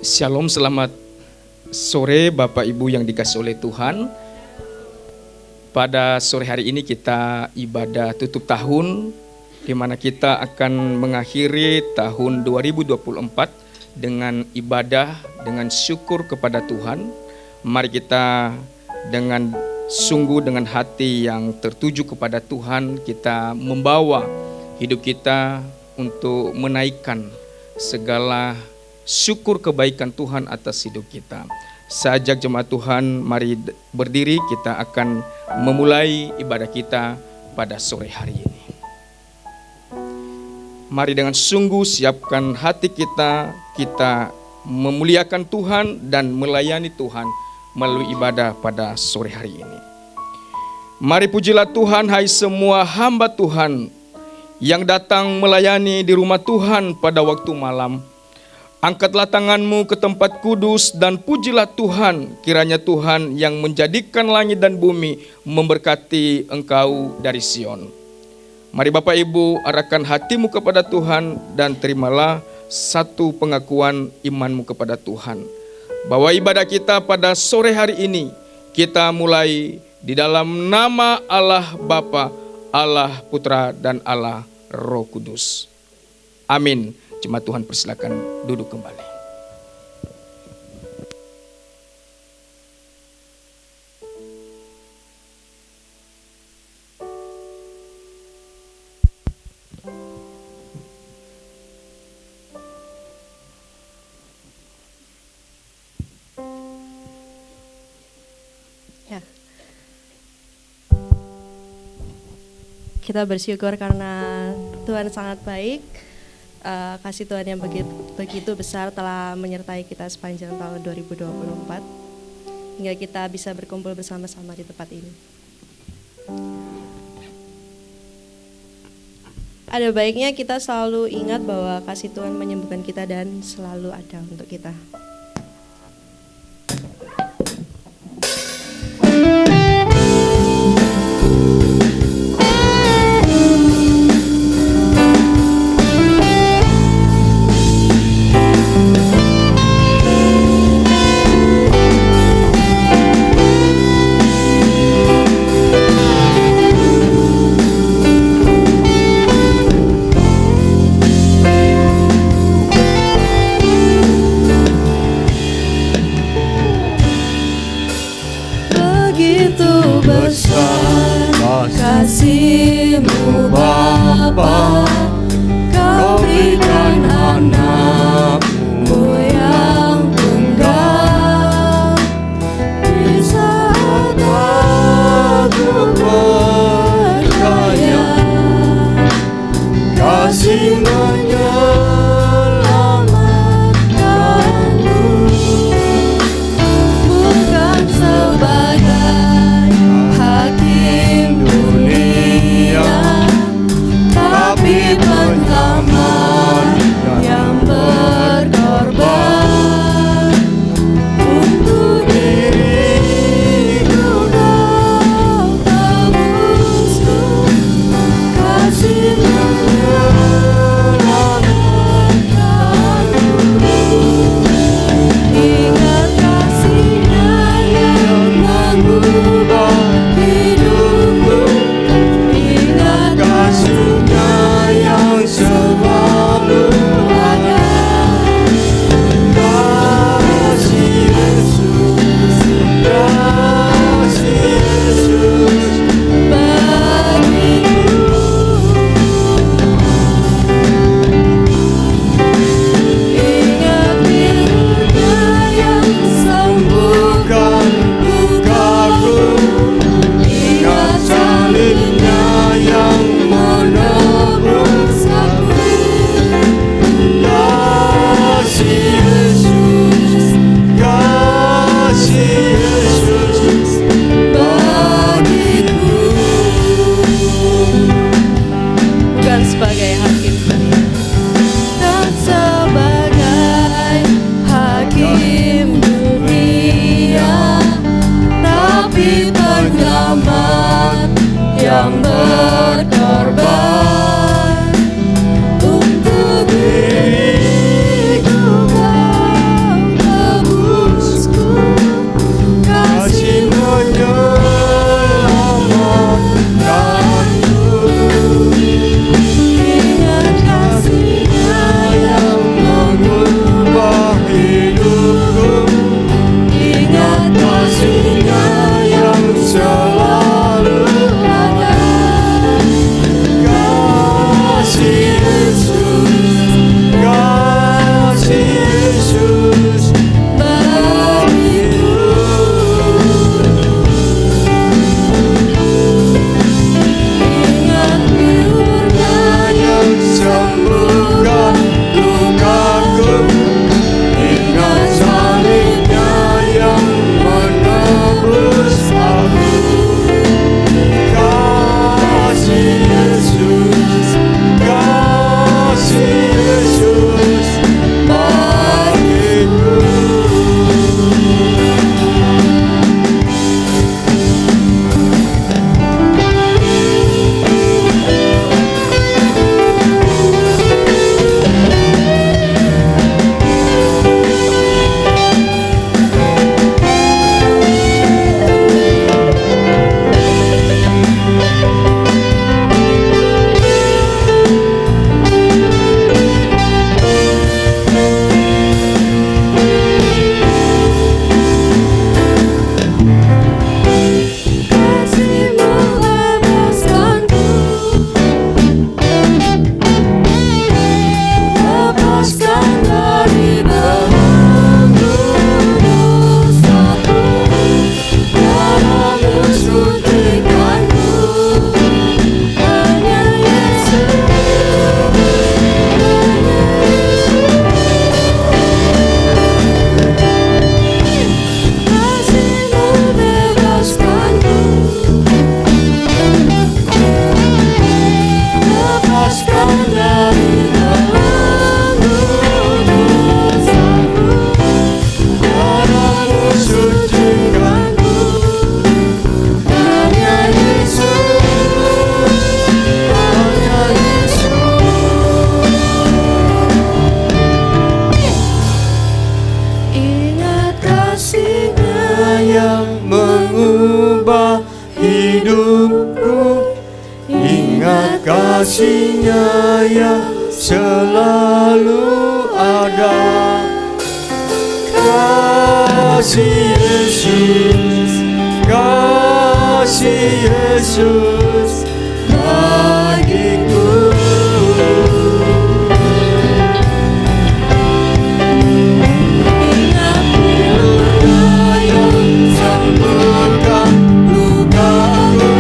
Shalom, selamat sore Bapak Ibu yang dikasihi oleh Tuhan. Pada sore hari ini kita ibadah tutup tahun, di mana kita akan mengakhiri tahun 2024 dengan ibadah, dengan syukur kepada Tuhan. Mari kita dengan sungguh dengan hati yang tertuju kepada Tuhan, kita membawa hidup kita untuk menaikkan segala syukur kebaikan Tuhan atas hidup kita. Sajak jemaat Tuhan, mari berdiri, kita akan memulai ibadah kita pada sore hari ini. Mari dengan sungguh siapkan hati kita, kita memuliakan Tuhan dan melayani Tuhan melalui ibadah pada sore hari ini. Mari pujilah Tuhan, hai semua hamba Tuhan yang datang melayani di rumah Tuhan pada waktu malam. Angkatlah tanganmu ke tempat kudus dan pujilah Tuhan. Kiranya Tuhan yang menjadikan langit dan bumi memberkati engkau dari Sion. Mari Bapak Ibu arahkan hatimu kepada Tuhan dan terimalah satu pengakuan imanmu kepada Tuhan. Bahwa ibadah kita pada sore hari ini kita mulai di dalam nama Allah Bapa, Allah Putra dan Allah Roh Kudus. Amin. Jemaat Tuhan persilakan duduk kembali. Ya. Kita bersyukur karena Tuhan sangat baik. Kasih Tuhan yang begitu besar telah menyertai kita sepanjang tahun 2024 hingga kita bisa berkumpul bersama-sama di tempat ini. Ada baiknya kita selalu ingat bahwa kasih Tuhan menyembuhkan kita dan selalu ada untuk kita. kasih-Nya yang selalu ada. Kasih Yesus, kasih Yesus bagiku. Ingat luka yang sembuhkan lukaku,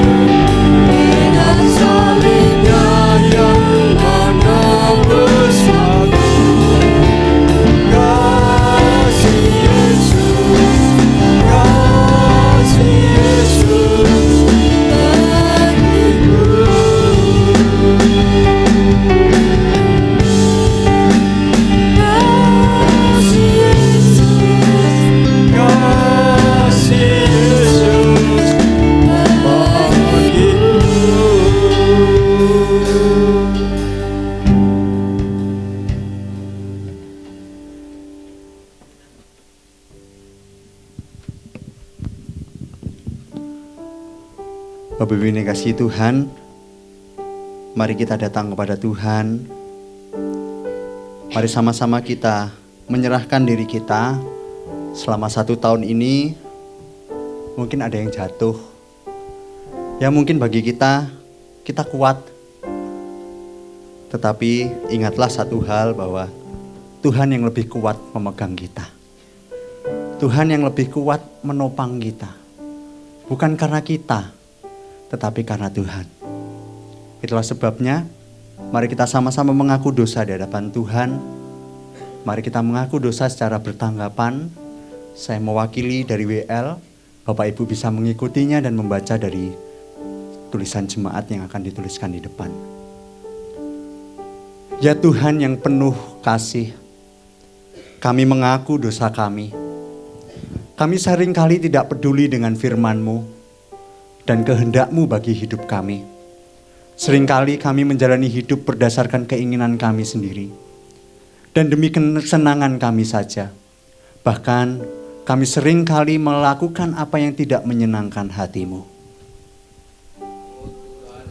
ingat salibnya yang menebus aku. Kasih Yesus, kasih Yesus bagiku. Kasih Yesus, kasih Yesus bagiku. Bapak Ibu yang dikasihi Tuhan, mari kita datang kepada Tuhan. Mari sama-sama kita menyerahkan diri kita. Selama 1 tahun ini mungkin ada yang jatuh. Ya mungkin bagi kita kuat. Tetapi ingatlah satu hal, bahwa Tuhan yang lebih kuat memegang kita. Tuhan yang lebih kuat menopang kita. Bukan karena kita, tetapi karena Tuhan. Itulah sebabnya mari kita sama-sama mengaku dosa di hadapan Tuhan. Mari kita mengaku dosa secara bertanggapan. Saya mewakili dari WL, Bapak Ibu bisa mengikutinya dan membaca dari tulisan jemaat yang akan dituliskan di depan. Ya Tuhan yang penuh kasih, kami mengaku dosa kami. Kami seringkali tidak peduli dengan firman-Mu dan kehendak-Mu bagi hidup kami. Seringkali kami menjalani hidup berdasarkan keinginan kami sendiri dan demi kesenangan kami saja. Bahkan kami seringkali melakukan apa yang tidak menyenangkan hati-Mu.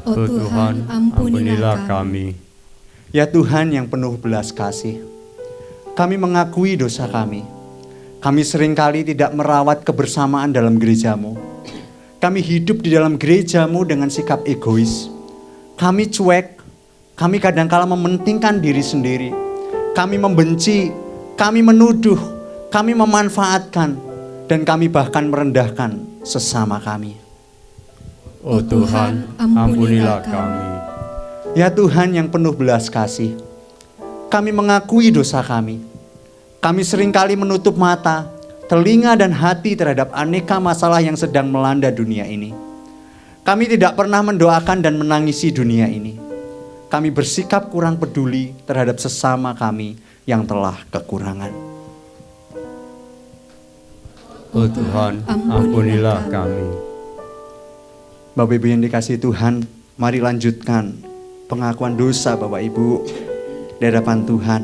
Oh Tuhan, ampunilah kami. Ya Tuhan yang penuh belas kasih, kami mengakui dosa kami. Kami seringkali tidak merawat kebersamaan dalam gereja-Mu. Kami hidup di dalam gereja-Mu dengan sikap egois. Kami cuek, kami kadangkala mementingkan diri sendiri. Kami membenci, kami menuduh, kami memanfaatkan, dan kami bahkan merendahkan sesama kami. Oh Tuhan, ampunilah kami. Ya Tuhan yang penuh belas kasih, kami mengakui dosa kami. Kami seringkali menutup mata, telinga dan hati terhadap aneka masalah yang sedang melanda dunia ini. Kami tidak pernah mendoakan dan menangisi dunia ini. Kami bersikap kurang peduli terhadap sesama kami yang telah kekurangan. Oh Tuhan, ampunilah kami. Bapak Ibu yang dikasihi Tuhan, mari lanjutkan pengakuan dosa Bapak Ibu di hadapan Tuhan.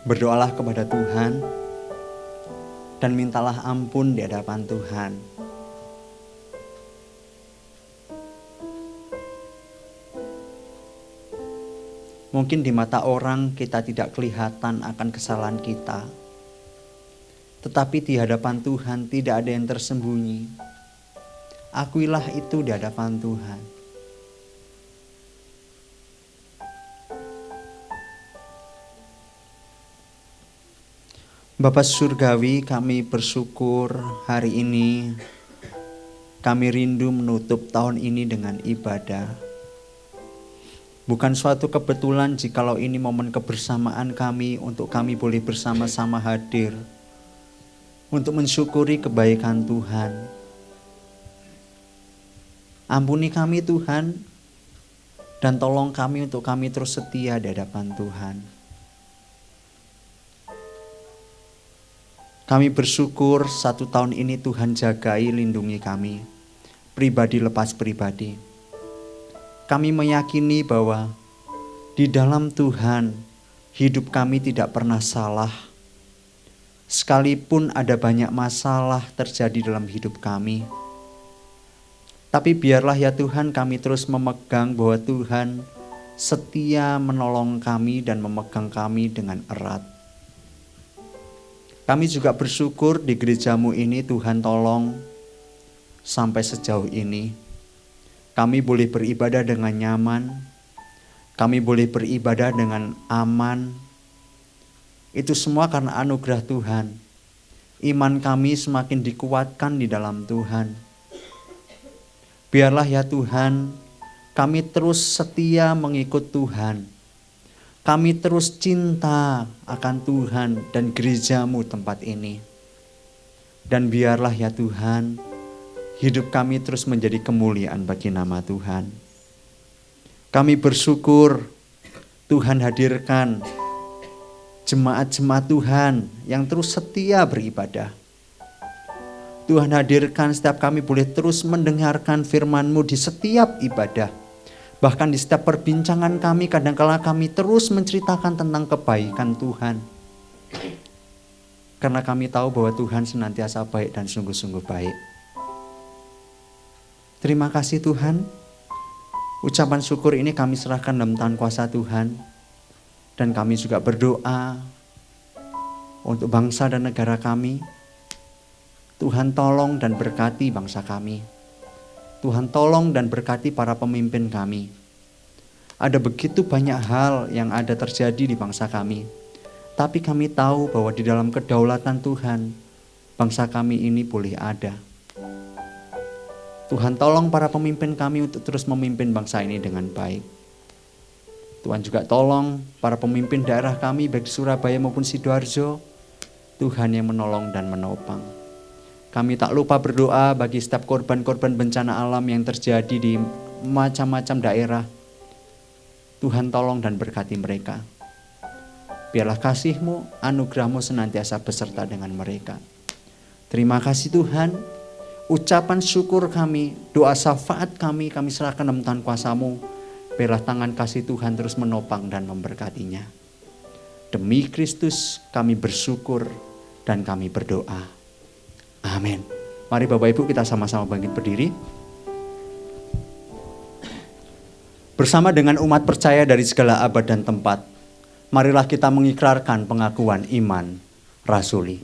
Berdoalah kepada Tuhan dan mintalah ampun di hadapan Tuhan. Mungkin di mata orang kita tidak kelihatan akan kesalahan kita. Tetapi di hadapan Tuhan tidak ada yang tersembunyi. Akuilah itu di hadapan Tuhan. Bapa Surgawi, kami bersyukur hari ini kami rindu menutup tahun ini dengan ibadah. Bukan suatu kebetulan jikalau ini momen kebersamaan kami untuk kami boleh bersama-sama hadir untuk mensyukuri kebaikan Tuhan. Ampuni kami Tuhan, dan tolong kami untuk kami terus setia di hadapan Tuhan. Kami bersyukur 1 tahun ini Tuhan jagai, lindungi kami, pribadi lepas pribadi. Kami meyakini bahwa di dalam Tuhan hidup kami tidak pernah salah. sekalipun ada banyak masalah terjadi dalam hidup kami. Tapi biarlah ya Tuhan kami terus memegang bahwa Tuhan setia menolong kami dan memegang kami dengan erat. Kami juga bersyukur di gerejamu ini Tuhan tolong sampai sejauh ini. Kami boleh beribadah dengan nyaman, kami boleh beribadah dengan aman. Itu semua karena anugerah Tuhan. Iman kami semakin dikuatkan di dalam Tuhan. Biarlah ya Tuhan, kami terus setia mengikut Tuhan. Kami terus cinta akan Tuhan dan gerejamu tempat ini. Dan biarlah ya Tuhan, hidup kami terus menjadi kemuliaan bagi nama Tuhan. Kami bersyukur Tuhan hadirkan jemaat-jemaat Tuhan yang terus setia beribadah. Tuhan hadirkan setiap kami boleh terus mendengarkan firman-Mu di setiap ibadah. Bahkan di setiap perbincangan kami, kadangkala kami terus menceritakan tentang kebaikan Tuhan. Karena kami tahu bahwa Tuhan senantiasa baik dan sungguh-sungguh baik. Terima kasih Tuhan. Ucapan syukur ini kami serahkan dalam tangan kuasa Tuhan. Dan kami juga berdoa untuk bangsa dan negara kami. Tuhan tolong dan berkati bangsa kami. Tuhan tolong dan berkati para pemimpin kami. Ada begitu banyak hal yang ada terjadi di bangsa kami. Tapi kami tahu bahwa di dalam kedaulatan Tuhan, bangsa kami ini boleh ada. Tuhan tolong para pemimpin kami untuk terus memimpin bangsa ini dengan baik. Tuhan juga tolong para pemimpin daerah kami baik di Surabaya maupun Sidoarjo. Tuhan yang menolong dan menopang. Kami tak lupa berdoa bagi setiap korban-korban bencana alam yang terjadi di macam-macam daerah. Tuhan tolong dan berkati mereka. Biarlah kasih-Mu, anugerah-Mu senantiasa beserta dengan mereka. Terima kasih Tuhan. Ucapan syukur kami, doa syafaat kami serahkan dalam tangan kuasa-Mu. Biarlah tangan kasih Tuhan terus menopang dan memberkatinya. Demi Kristus kami bersyukur dan kami berdoa. Amin. Mari Bapak Ibu kita sama-sama bangkit berdiri. Bersama dengan umat percaya dari segala abad dan tempat, marilah kita mengikrarkan pengakuan iman rasuli.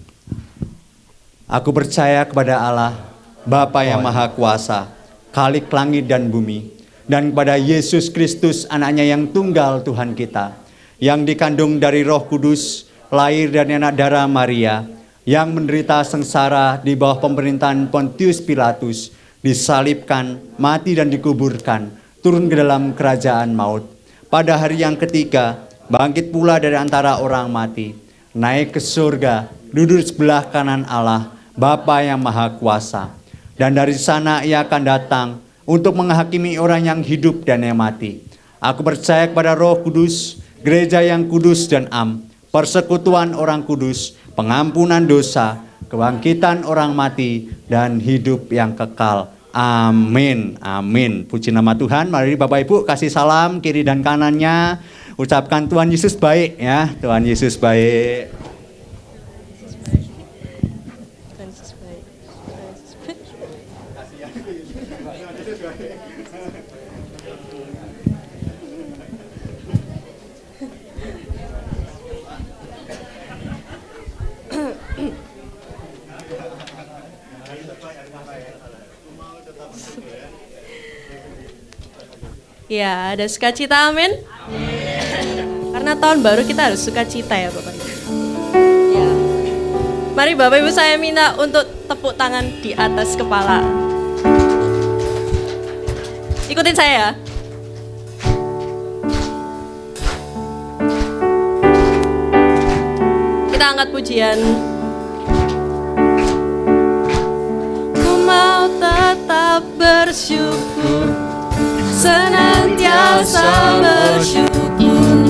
Aku percaya kepada Allah, Bapa yang Maha Kuasa, Khalik langit dan bumi, dan kepada Yesus Kristus anaknya yang tunggal Tuhan kita, yang dikandung dari Roh Kudus, lahir dari anak darah Maria, yang menderita sengsara di bawah pemerintahan Pontius Pilatus, disalibkan, mati dan dikuburkan, turun ke dalam kerajaan maut. Pada hari yang ketiga, bangkit pula dari antara orang mati, naik ke surga, duduk sebelah kanan Allah, Bapa yang Maha Kuasa. Dan dari sana ia akan datang untuk menghakimi orang yang hidup dan yang mati. Aku percaya kepada Roh Kudus, gereja yang kudus dan am, persekutuan orang kudus, pengampunan dosa, kebangkitan orang mati, dan hidup yang kekal. Amin. Amin. Puji nama Tuhan. Mari Bapak Ibu kasih salam kiri dan kanannya. Ucapkan Tuhan Yesus baik ya. Tuhan Yesus baik. Ya, ada sukacita, amin. Karena tahun baru kita harus sukacita ya Bapak Ibu. Ya. Mari Bapak Ibu saya minta untuk tepuk tangan di atas kepala. Ikutin saya ya. Kita angkat pujian. Ku mau tetap bersyukur, senantiasa bersyukur,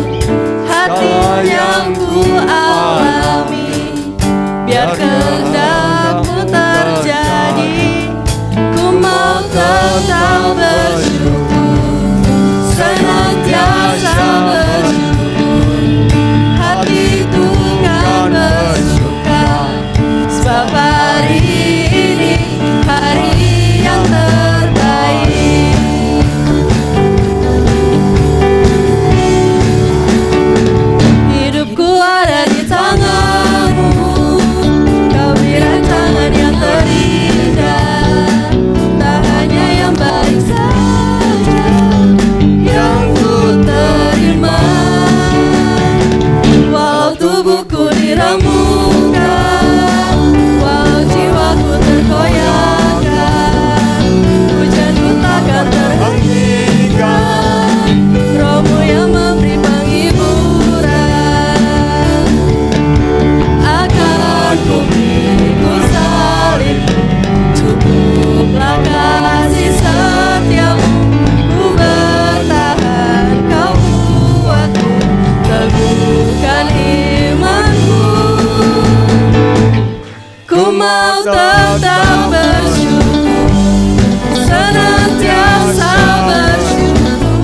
hati yang ku alami, biar kehendak-Mu terjadi. Ku mau tetap bersyukur, senantiasa bersyukur, hatiku kan bersuka. tetap bersyukur, senantiasa bersyukur.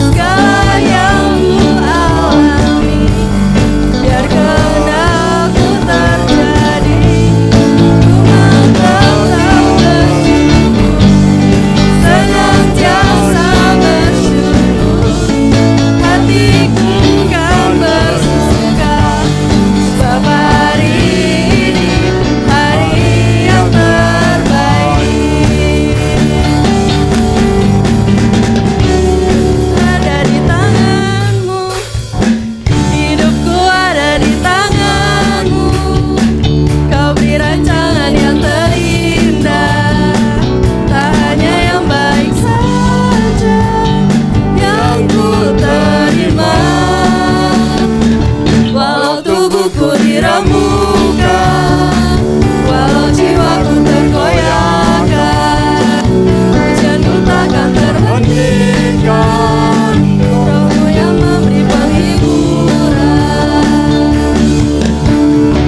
Segala yang ku alami, biar kehendakmu terjadi, ku mau tetap bersyukur, senantiasa bersyukur. Hatiku kan bersuka, sebab hari ini hari yang terbaik. Ada di tanganmu, hidupku ada di tanganmu. Kau beri rancangan yang terindah, tak hanya yang baik saja yang ku terima. Walau tubuhku diramukan, walau jiwaku tergoyahkan, pujianku takkan terhentikan. Rohmu yang memberi penghiburan,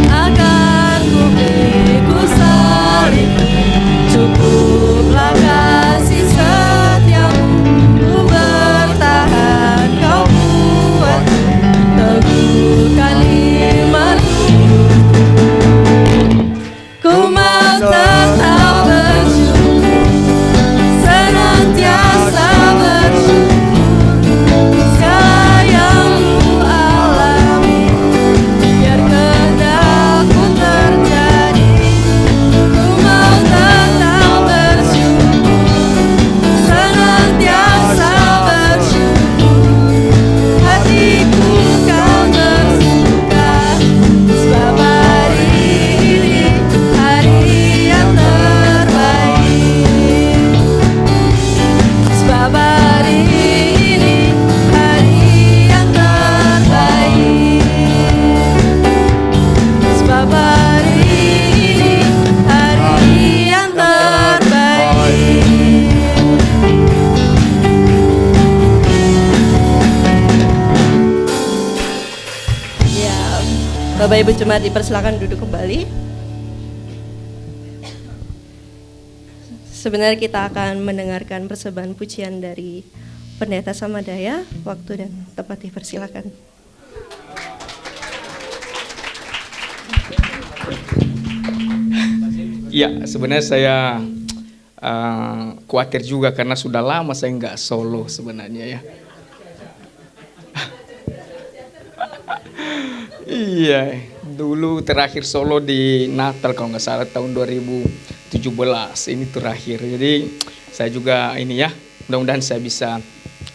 akan ku beri, ku salib, cukuplah kasih setiamu. Ku bertahan, kau kuat, teguhkan imanku. Ku mau tetap bersyukur, senantiasa bersyukur. Segala yang ku alami, biar kehendakmu terjadi, ku mau tetap bersyukur, senantiasa bersyukur. Hatiku kan bersuka, sebab hari ini hari yang terbaik. Sebab hari ini hari yang terbaik. Sebab hari ini hari yang terbaik. Ya, Bapak Ibu Jemaat dipersilakan duduk kembali. Sebenarnya kita akan mendengarkan persembahan pujian dari Pendeta Samadaya. Waktu dan tempat dipersilakan. Ya, sebenarnya saya khawatir juga karena sudah lama saya nggak solo sebenarnya ya. Iya, dulu terakhir solo di Natal kalau nggak salah tahun 2017, ini terakhir. Jadi saya juga ini ya, mudah-mudahan saya bisa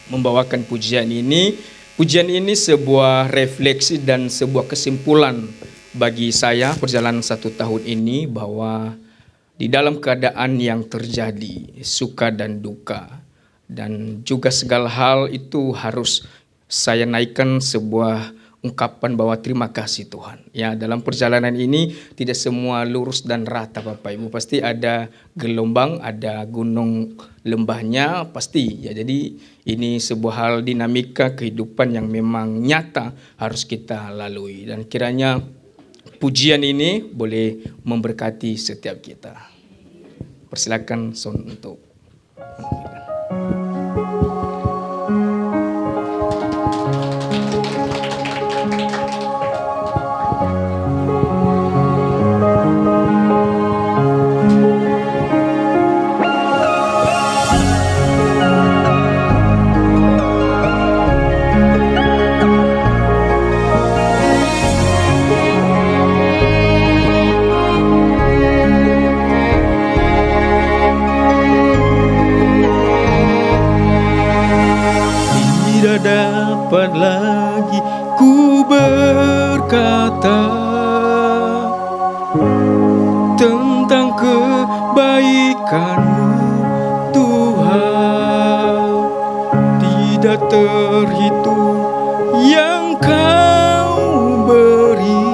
membawakan pujian ini. Pujian ini sebuah refleksi dan sebuah kesimpulan bagi saya perjalanan 1 tahun ini, bahwa di dalam keadaan yang terjadi suka dan duka, dan juga segala hal itu harus saya naikkan sebuah ungkapan bahwa terima kasih Tuhan. Ya, dalam perjalanan ini tidak semua lurus dan rata Bapak Ibu. Pasti ada gelombang, ada gunung lembahnya pasti. Ya, jadi ini sebuah hal dinamika kehidupan yang memang nyata harus kita lalui. Dan kiranya pujian ini boleh memberkati setiap kita. Persilakan Son untuk dapat lagi ku berkata tentang kebaikan-Mu Tuhan. Tidak terhitung yang Kau beri,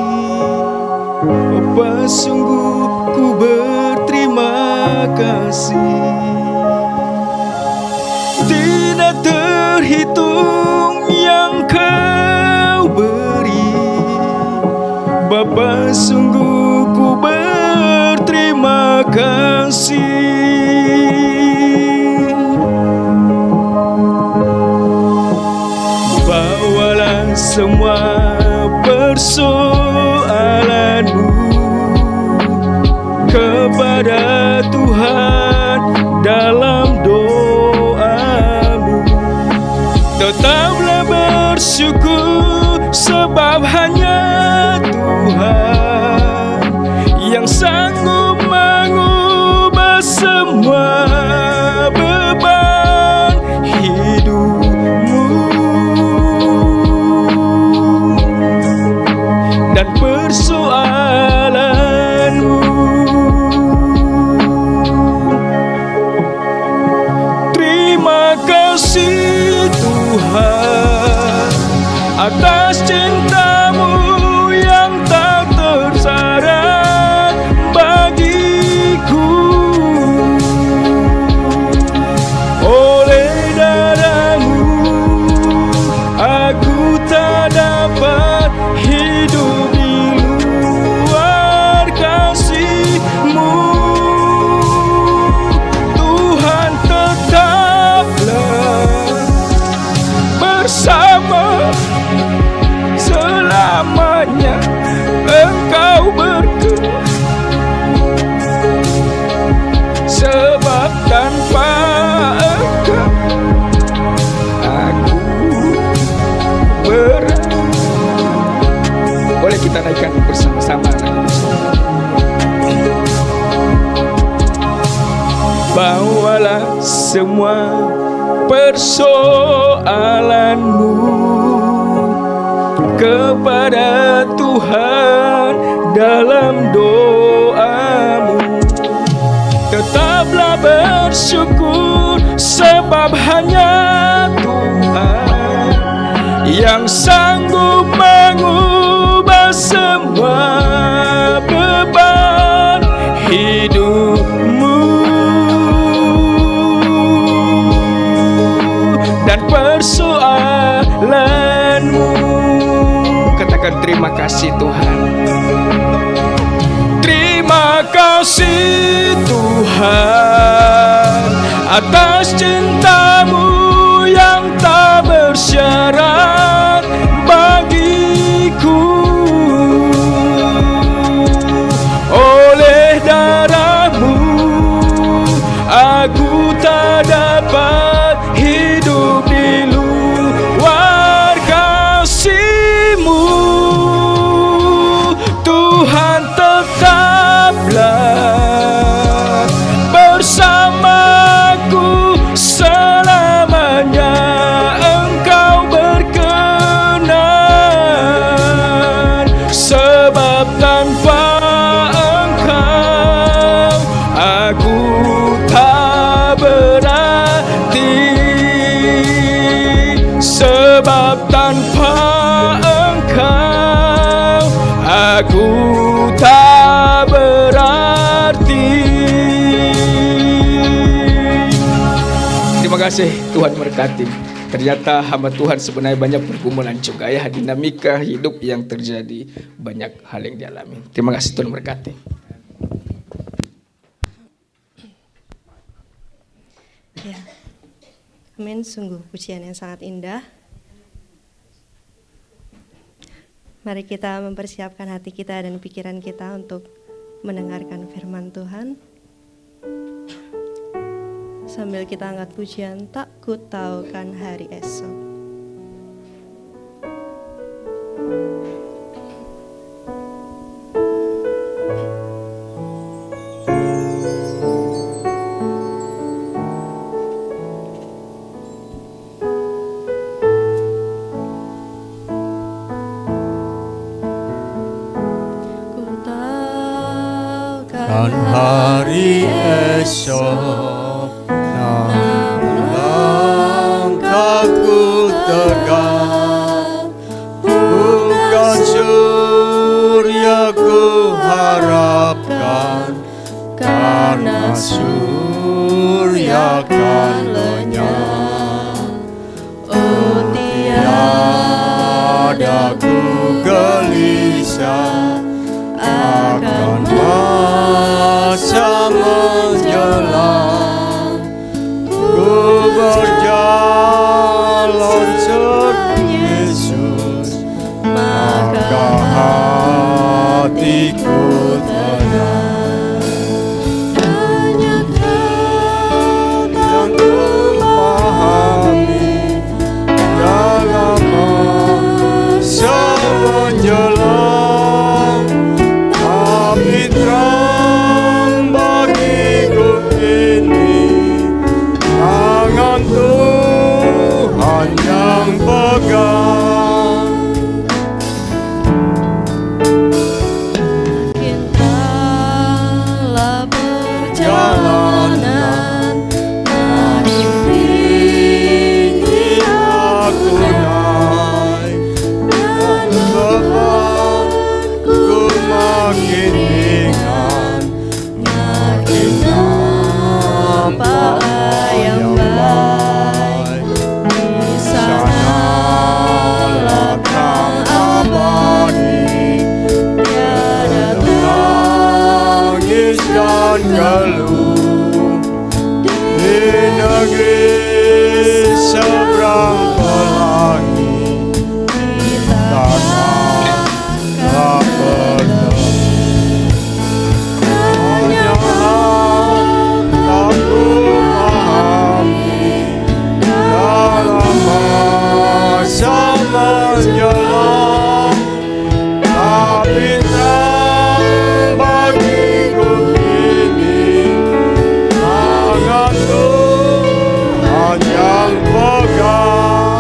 Bapa, sungguh ku berterima kasih. Tidak terhitung yang Kau beri, Bapa, sungguh ku berterima kasih. Bawalah semua persoalanmu kepada Tuhan dalam doamu. Tetaplah bersyukur sebab hanya Tuhan yang sanggup mengubah semua beban hidupmu dan persoalanmu. Terima kasih Tuhan atas cintamu yang tak tersarat bagiku. Oleh darahmu aku tak dapat hidup di luar kasih-Mu. Tuhan tetaplah bersama selamanya. Engkau berkenan sebab tanpa Engkau aku berat. Boleh kita naikkan bersama-sama lagu tersebut. Bawalah semua persoalanmu kepada Tuhan dalam doamu. Tetaplah bersyukur sebab hanya Tuhan yang sanggup mengubah semua beban hidupmu dan persoalanmu. Katakan terima kasih Tuhan. Terima kasih Tuhan atas cintamu yang tak bersyarat bagiku. Oleh darahmu aku tak dapat hidup di luar kasih-Mu. Tuhan tetaplah bersamaku selamanya. Engkau berkenan sebab tanpa Engkau aku tak berarti. Sebab tanpa Engkau aku tak berarti. Terima kasih, Tuhan berkati. Ternyata hamba Tuhan sebenarnya banyak pergumulan juga ya, dinamika hidup yang terjadi, banyak hal yang dialami. Terima kasih, Tuhan berkati. Ya, amin. Sungguh pujian yang sangat indah. Mari kita mempersiapkan hati kita dan pikiran kita untuk mendengarkan firman Tuhan. Sambil kita angkat pujian, tak ku tahu kan hari esok. Ku tahu kan hari esok, langkahku tegak, bukan surya ku harapkan, karena surya kan lenyap. Oh, tiada ku gelisah akan masa Maka hatiku tenang, hanya Kau yang ku pahami dalam masa menjelang. Tapi terang bagiku ini tangan Tuhan yang pegang. Kintalah perjalanan, makin tinggi Aku naik dan bebanku makin ringan, makin nampak yang baik. Di sana lapang abadi, tiada tangis dan keluh. Di negeri seberang pelangi, tanah tak penuh. Hanya tak ku pahami dalam masa menjelang. Tapi terang bagiku ini tangan Tuhan yang pegang.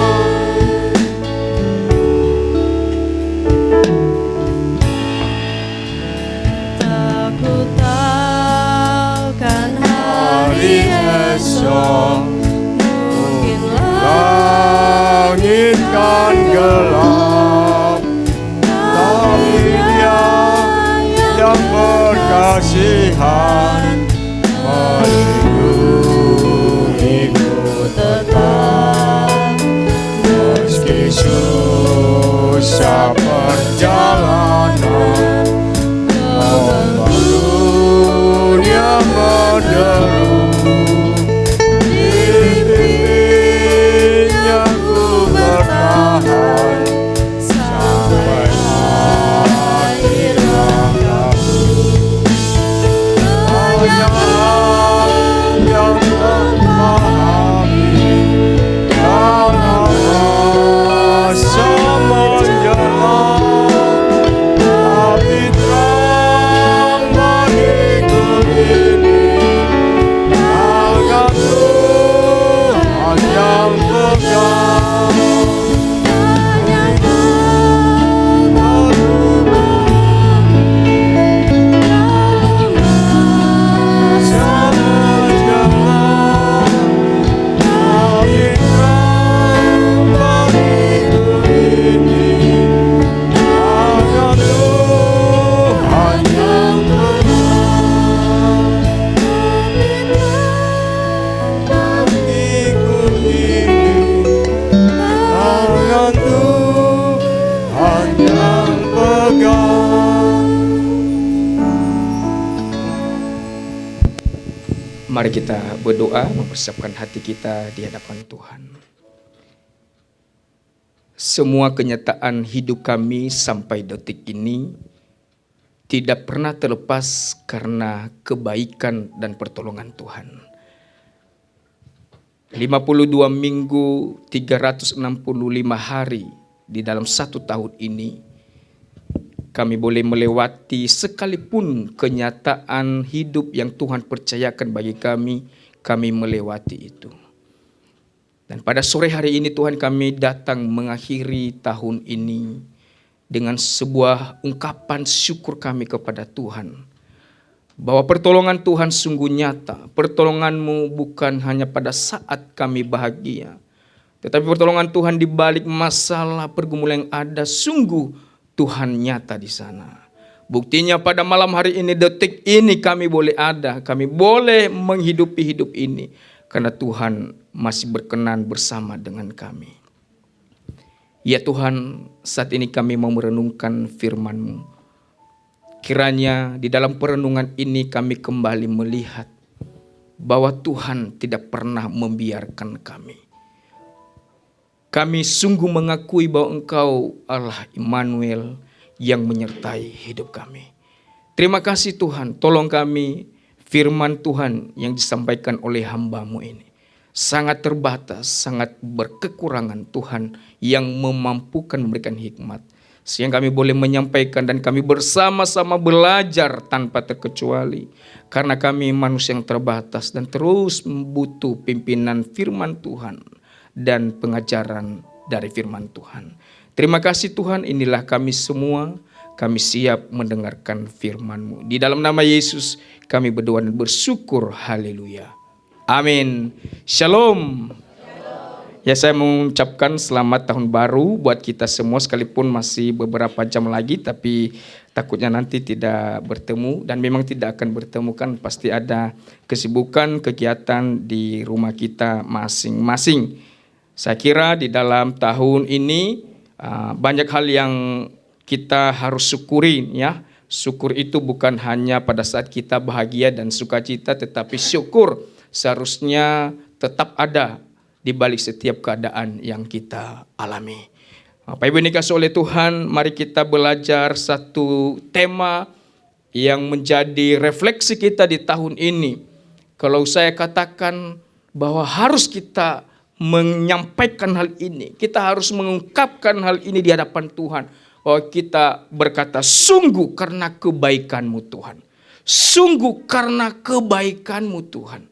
Aku tahu kan hari esok mungkin Langit kan gelap, tapi Dia yang berkasihan melindungiku tetap. Meski susah perjalanan, ombak dunia menderu, di pipinya ku bertahan sampai akhir langkahku. Hanya yang memahami dalam masa menjelang. Tapi terang bagiku ini tangan Tuhan yang pegang. Hanya Kau masa menjelang. Tapi terang bagiku ini tangan Tuhan yang pegang. Bagiku ini tangan Tuhan yang pegang. Mari kita berdoa mempersiapkan hati kita di hadapan Tuhan. Semua kenyataan hidup kami sampai detik ini tidak pernah terlepas karena kebaikan dan pertolongan Tuhan. 52 minggu, 365 hari di dalam 1 tahun ini, kami boleh melewati sekalipun kenyataan hidup yang Tuhan percayakan bagi kami melewati itu. Dan pada sore hari ini Tuhan, kami datang mengakhiri tahun ini dengan sebuah ungkapan syukur kami kepada Tuhan. Bahwa pertolongan Tuhan sungguh nyata. Pertolongan-Mu bukan hanya pada saat kami bahagia, tetapi pertolongan Tuhan di balik masalah pergumulan yang ada, sungguh Tuhan nyata di sana. Buktinya pada malam hari ini, detik ini kami boleh ada, kami boleh menghidupi hidup ini karena Tuhan masih berkenan bersama dengan kami. Ya Tuhan, saat ini kami mau merenungkan firman-Mu. Kiranya di dalam perenungan ini kami kembali melihat bahwa Tuhan tidak pernah membiarkan kami. Kami sungguh mengakui bahwa Engkau Allah Immanuel yang menyertai hidup kami. Terima kasih Tuhan, tolong kami firman Tuhan yang disampaikan oleh hamba-Mu ini. Sangat terbatas, sangat berkekurangan Tuhan yang memampukan memberikan hikmat. Sehingga kami boleh menyampaikan dan kami bersama-sama belajar tanpa terkecuali. Karena kami manusia yang terbatas dan terus butuh pimpinan firman Tuhan dan pengajaran dari firman Tuhan. Terima kasih Tuhan, inilah kami semua. Kami siap mendengarkan firman-Mu. Di dalam nama Yesus kami berdoa dan bersyukur. Haleluya. Amin. Shalom. Ya, saya mengucapkan selamat tahun baru buat kita semua, sekalipun masih beberapa jam lagi, tapi takutnya nanti tidak bertemu, dan memang tidak akan bertemu kan, pasti ada kesibukan, kegiatan di rumah kita masing-masing. Saya kira di dalam tahun ini banyak hal yang kita harus syukuri ya. Syukur itu bukan hanya pada saat kita bahagia dan sukacita, tetapi syukur seharusnya tetap ada di balik setiap keadaan yang kita alami. Bapak Ibu dikasihi oleh Tuhan, mari kita belajar satu tema yang menjadi refleksi kita di tahun ini. Kalau saya katakan bahwa harus kita menyampaikan hal ini, kita harus mengungkapkan hal ini di hadapan Tuhan, bahwa kita berkata, sungguh karena kebaikan-Mu Tuhan. Sungguh karena kebaikan-Mu Tuhan.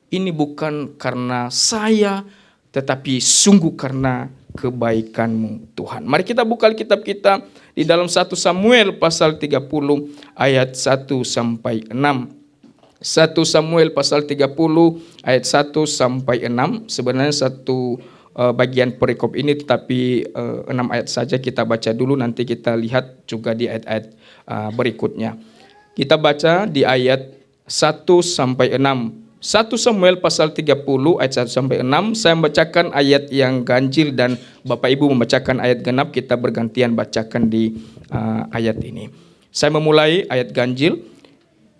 Ini bukan karena saya, tetapi sungguh karena kebaikan-Mu Tuhan. Mari kita buka kitab kita di dalam 1 Samuel pasal 30 ayat 1 sampai 6. 1 Samuel pasal 30 ayat 1 sampai 6. Sebenarnya satu bagian perikop ini, tetapi 6 ayat saja kita baca dulu, nanti kita lihat juga di ayat-ayat berikutnya. Kita baca di ayat 1 sampai 6. 1 Samuel pasal 30 ayat 1 sampai 6. Saya membacakan ayat yang ganjil dan Bapak Ibu membacakan ayat genap. Kita bergantian bacakan di ayat ini. Saya memulai ayat ganjil.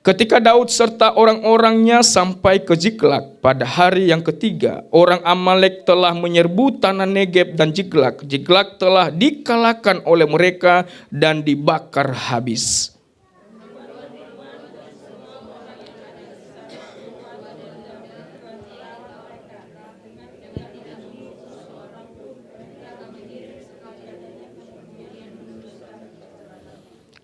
Ketika Daud serta orang-orangnya sampai ke Ziklag pada hari yang ketiga, orang Amalek telah menyerbu tanah Negeb dan Ziklag. Ziklag telah dikalahkan oleh mereka dan dibakar habis.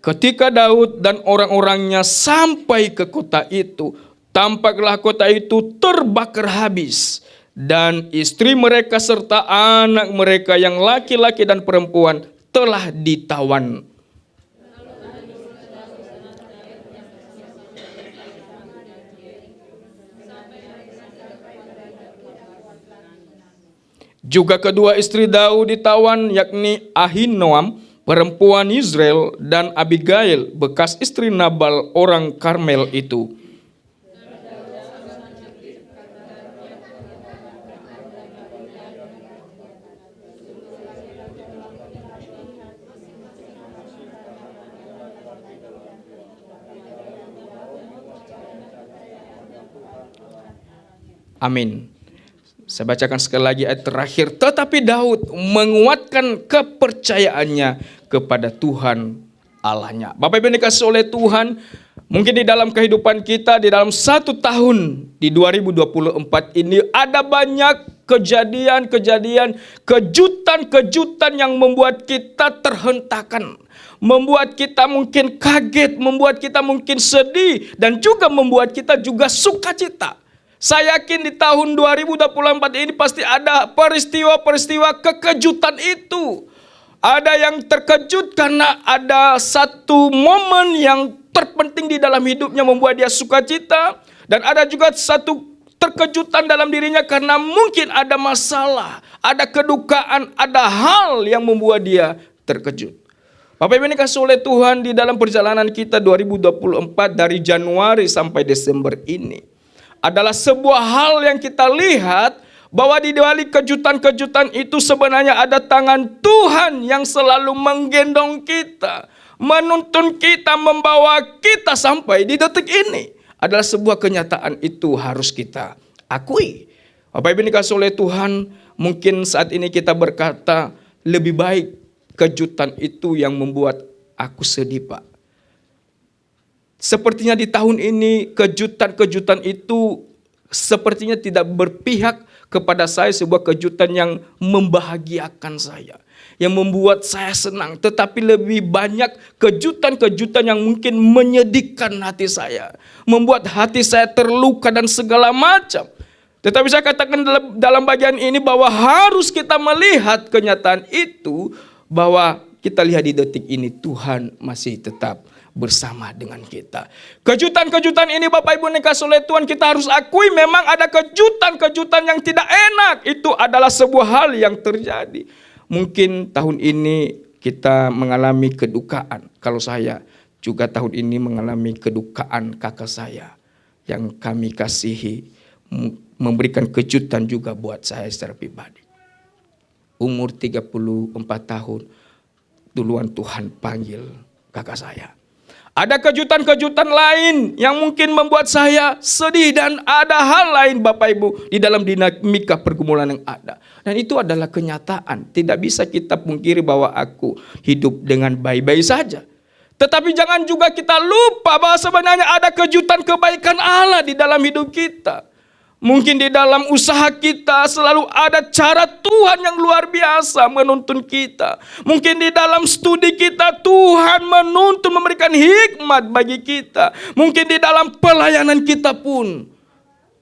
Ketika Daud dan orang-orangnya sampai ke kota itu, tampaklah kota itu terbakar habis, dan istri mereka serta anak mereka yang laki-laki dan perempuan telah ditawan. Juga kedua istri Daud ditawan, yakni Ahinoam, perempuan Israel, dan Abigail, bekas istri Nabal orang Karmel itu. Amin. Saya bacakan sekali lagi ayat terakhir. Tetapi Daud menguatkan kepercayaannya kepada Tuhan Allahnya. Bapak Ibu dikasihi oleh Tuhan, mungkin di dalam kehidupan kita, di dalam 1 tahun di 2024 ini ada banyak kejadian-kejadian, kejutan-kejutan yang membuat kita terhentakan, membuat kita mungkin kaget, membuat kita mungkin sedih, dan juga membuat kita juga sukacita. Saya yakin di tahun 2024 ini pasti ada peristiwa-peristiwa kekejutan itu. Ada yang terkejut karena ada satu momen yang terpenting di dalam hidupnya membuat dia sukacita. Dan ada juga satu terkejutan dalam dirinya karena mungkin ada masalah, ada kedukaan, ada hal yang membuat dia terkejut. Bapak Ibu dikasihi oleh Tuhan, di dalam perjalanan kita 2024 dari Januari sampai Desember ini, adalah sebuah hal yang kita lihat bahwa di balik kejutan-kejutan itu sebenarnya ada tangan Tuhan yang selalu menggendong kita, menuntun kita, membawa kita sampai di detik ini. Adalah sebuah kenyataan, itu harus kita akui. Bapak Ibu dikasihi oleh Tuhan, mungkin saat ini kita berkata lebih baik kejutan itu yang membuat aku sedih, Pak. Sepertinya di tahun ini kejutan-kejutan itu sepertinya tidak berpihak kepada saya, sebuah kejutan yang membahagiakan saya, yang membuat saya senang, tetapi lebih banyak kejutan-kejutan yang mungkin menyedihkan hati saya, membuat hati saya terluka dan segala macam. Tetapi saya katakan dalam bagian ini bahwa harus kita melihat kenyataan itu, bahwa kita lihat di detik ini Tuhan masih tetap bersama dengan kita. Kejutan-kejutan ini Bapak Ibu dikasih oleh Tuhan, kita harus akui memang ada kejutan-kejutan yang tidak enak. Itu adalah sebuah hal yang terjadi. Mungkin tahun ini kita mengalami kedukaan. Kalau saya juga tahun ini mengalami kedukaan kakak saya yang kami kasihi, memberikan kejutan juga buat saya secara pribadi. Umur 34 tahun, duluan Tuhan panggil kakak saya. Ada kejutan-kejutan lain yang mungkin membuat saya sedih, dan ada hal lain Bapak Ibu di dalam dinamika pergumulan yang ada. Dan itu adalah kenyataan. Tidak bisa kita pungkiri bahwa aku hidup dengan baik-baik saja. Tetapi jangan juga kita lupa bahwa sebenarnya ada kejutan kebaikan Allah di dalam hidup kita. Mungkin di dalam usaha kita selalu ada cara Tuhan yang luar biasa menuntun kita. Mungkin di dalam studi kita Tuhan menuntun, memberikan hikmat bagi kita. Mungkin di dalam pelayanan kita pun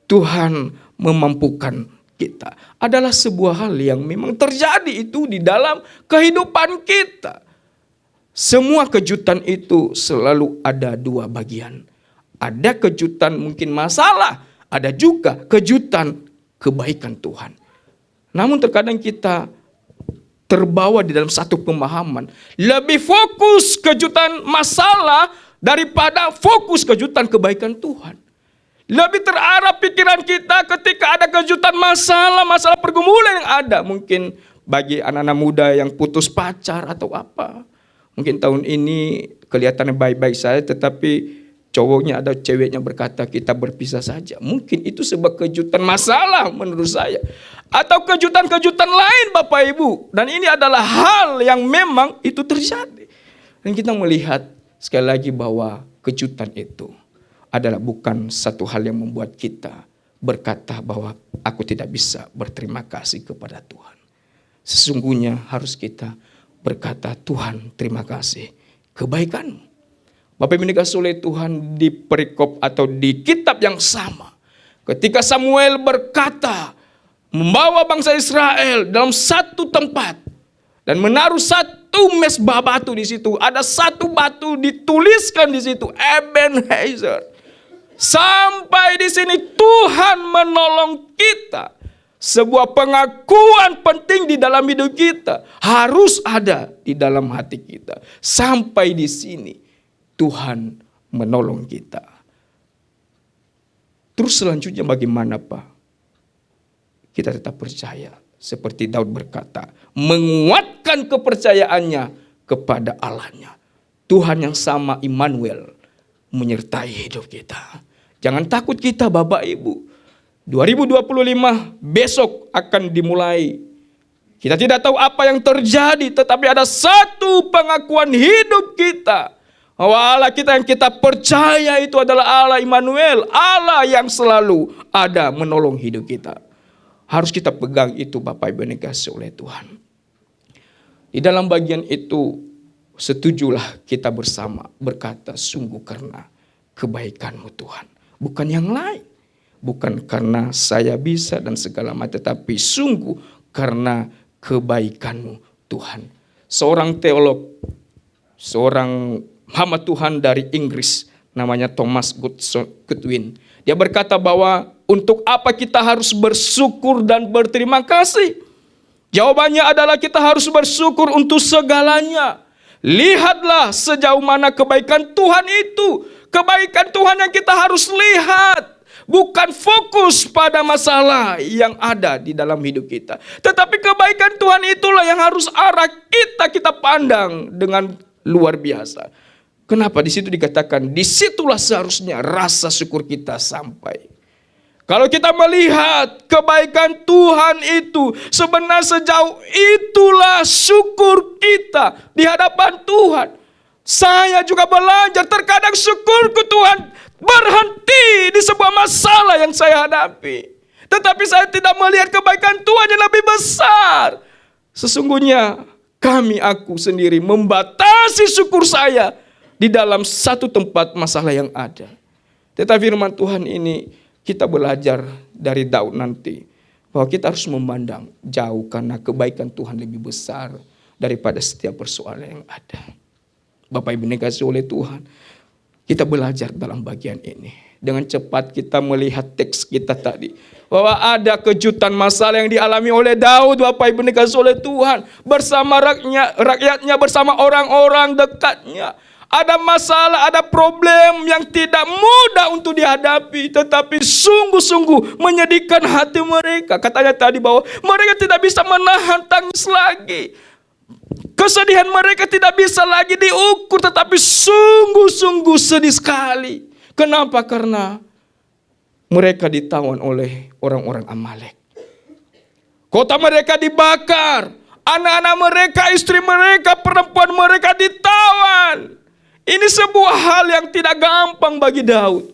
Tuhan memampukan kita. Adalah sebuah hal yang memang terjadi itu di dalam kehidupan kita. Semua kejutan itu selalu ada dua bagian. Ada kejutan mungkin masalah, ada juga kejutan kebaikan Tuhan. Namun terkadang kita terbawa di dalam satu pemahaman, lebih fokus kejutan masalah daripada fokus kejutan kebaikan Tuhan. Lebih terarah pikiran kita ketika ada kejutan masalah pergumulan yang ada. Mungkin bagi anak-anak muda yang putus pacar atau apa. Mungkin tahun ini kelihatannya baik-baik saja, tetapi cowoknya atau ceweknya berkata kita berpisah saja. Mungkin itu sebuah kejutan masalah menurut saya. Atau kejutan-kejutan lain Bapak Ibu. Dan ini adalah hal yang memang itu terjadi. Dan kita melihat sekali lagi bahwa kejutan itu adalah bukan satu hal yang membuat kita berkata bahwa aku tidak bisa berterima kasih kepada Tuhan. Sesungguhnya harus kita berkata, Tuhan terima kasih kebaikan-Mu. Bapak Ibu dikasih oleh Tuhan, di perikop atau di kitab yang sama, ketika Samuel berkata membawa bangsa Israel dalam satu tempat dan menaruh satu mezbah batu di situ, ada satu batu dituliskan di situ Ebenezer. Sampai di sini Tuhan menolong kita. Sebuah pengakuan penting di dalam hidup kita harus ada di dalam hati kita. Sampai di sini Tuhan menolong kita. Terus selanjutnya bagaimana Pak? Kita tetap percaya. Seperti Daud berkata, menguatkan kepercayaannya kepada Allahnya. Tuhan yang sama, Immanuel, menyertai hidup kita. Jangan takut kita Bapak Ibu. 2025 besok akan dimulai. Kita tidak tahu apa yang terjadi, tetapi ada satu pengakuan hidup kita. Bahwa Allah kita yang kita percaya itu adalah Allah Immanuel, Allah yang selalu ada menolong hidup kita. Harus kita pegang itu Bapak Ibu yang dikasihi oleh Tuhan. Di dalam bagian itu, setujulah kita bersama berkata, sungguh karena kebaikan-Mu Tuhan. Bukan yang lain. Bukan karena saya bisa dan segala macam, tetapi sungguh karena kebaikan-Mu Tuhan. Seorang teolog, seorang hamba Tuhan dari Inggris, namanya Thomas Goodwin. Dia berkata bahwa untuk apa kita harus bersyukur dan berterima kasih? Jawabannya adalah kita harus bersyukur untuk segalanya. Lihatlah sejauh mana kebaikan Tuhan itu. Kebaikan Tuhan yang kita harus lihat. Bukan fokus pada masalah yang ada di dalam hidup kita. Tetapi kebaikan Tuhan itulah yang harus arah kita pandang dengan luar biasa. Kenapa di situ dikatakan, disitulah seharusnya rasa syukur kita sampai. Kalau kita melihat kebaikan Tuhan itu, sebenarnya sejauh itulah syukur kita di hadapan Tuhan. Saya juga belajar terkadang syukurku Tuhan berhenti di sebuah masalah yang saya hadapi. Tetapi saya tidak melihat kebaikan Tuhan yang lebih besar. Sesungguhnya aku sendiri membatasi syukur saya di dalam satu tempat masalah yang ada. Tetapi firman Tuhan ini kita belajar dari Daud nanti, bahwa kita harus memandang jauh karena kebaikan Tuhan lebih besar daripada setiap persoalan yang ada. Bapak Ibu dikasihi oleh Tuhan, kita belajar dalam bagian ini. Dengan cepat kita melihat teks kita tadi, bahwa ada kejutan masalah yang dialami oleh Daud, Bapak Ibu dikasihi oleh Tuhan, bersama rakyatnya, bersama orang-orang dekatnya. Ada masalah, ada problem yang tidak mudah untuk dihadapi, tetapi sungguh-sungguh menyedihkan hati mereka. Katanya tadi bahwa mereka tidak bisa menahan tangis lagi. Kesedihan mereka tidak bisa lagi diukur, tetapi sungguh-sungguh sedih sekali. Kenapa? Karena mereka ditawan oleh orang-orang Amalek. Kota mereka dibakar, anak-anak mereka, istri mereka, perempuan mereka ditawan. Ini sebuah hal yang tidak gampang bagi Daud.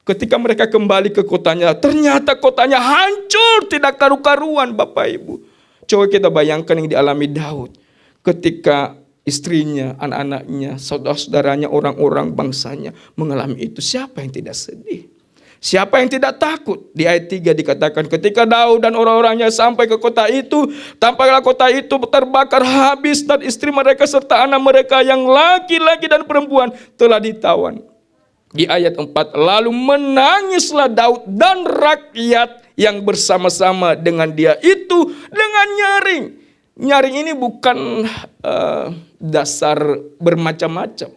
Ketika mereka kembali ke kotanya, ternyata kotanya hancur, tidak karu-karuan, Bapak Ibu. Coba kita bayangkan yang dialami Daud ketika istrinya, anak-anaknya, saudara-saudaranya, orang-orang bangsanya mengalami itu. Siapa yang tidak sedih? Siapa yang tidak takut? Di ayat 3 dikatakan, ketika Daud dan orang-orangnya sampai ke kota itu, tampaklah kota itu terbakar habis dan istri mereka serta anak mereka yang laki-laki dan perempuan telah ditawan. Di ayat 4, lalu menangislah Daud dan rakyat yang bersama-sama dengan dia itu dengan nyaring. Nyaring ini bukan dasar bermacam-macam,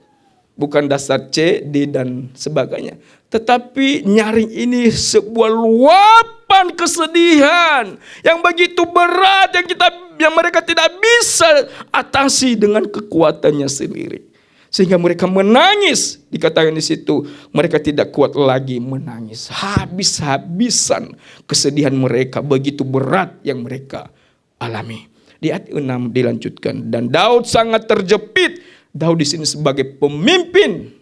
bukan dasar C, D dan sebagainya. Tetapi nyaring ini sebuah luapan kesedihan yang begitu berat yang mereka tidak bisa atasi dengan kekuatannya sendiri. Sehingga mereka menangis, dikatakan di situ, mereka tidak kuat lagi menangis. Habis-habisan kesedihan mereka, begitu berat yang mereka alami. Di ayat 6 dilanjutkan, dan Daud sangat terjepit. Daud di sini sebagai pemimpin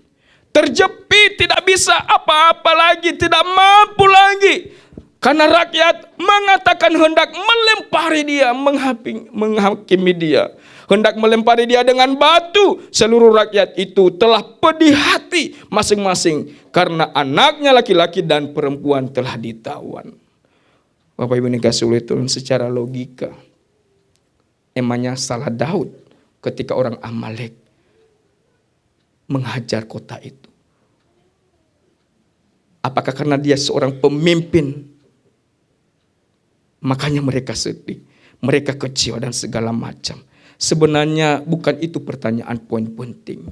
terjepit, tidak bisa apa-apa lagi, tidak mampu lagi. Karena rakyat mengatakan hendak melempari dia, menghakimi dia, hendak melempari dia dengan batu. Seluruh rakyat itu telah pedih hati masing-masing karena anaknya laki-laki dan perempuan telah ditawan. Bapak Ibu dikasihi oleh Tuhan, secara logika emangnya salah Daud ketika orang Amalek menghajar kota itu? Apakah karena dia seorang pemimpin makanya mereka sedih, mereka kecewa dan segala macam? Sebenarnya bukan itu pertanyaan poin penting.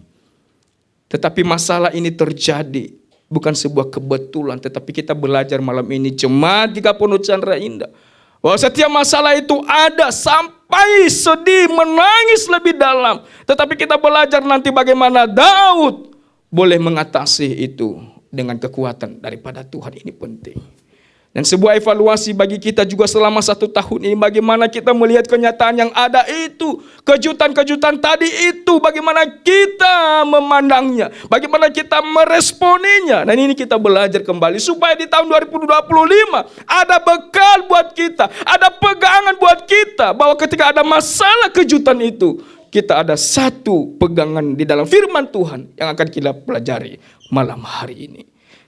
Tetapi masalah ini terjadi bukan sebuah kebetulan, tetapi kita belajar malam ini Jemaat GKP Chandra Indah bahwa setiap masalah itu ada sampai sedih, menangis lebih dalam. Tetapi kita belajar nanti bagaimana Daud boleh mengatasi itu dengan kekuatan daripada Tuhan. Ini penting. Dan sebuah evaluasi bagi kita juga selama 1 tahun ini, bagaimana kita melihat kenyataan yang ada itu, kejutan-kejutan tadi itu, bagaimana kita memandangnya, bagaimana kita meresponinya. Dan ini kita belajar kembali supaya di tahun 2025 ada bekal buat kita, ada pegangan buat kita, bahwa ketika ada masalah kejutan itu, kita ada satu pegangan di dalam firman Tuhan yang akan kita pelajari malam hari ini.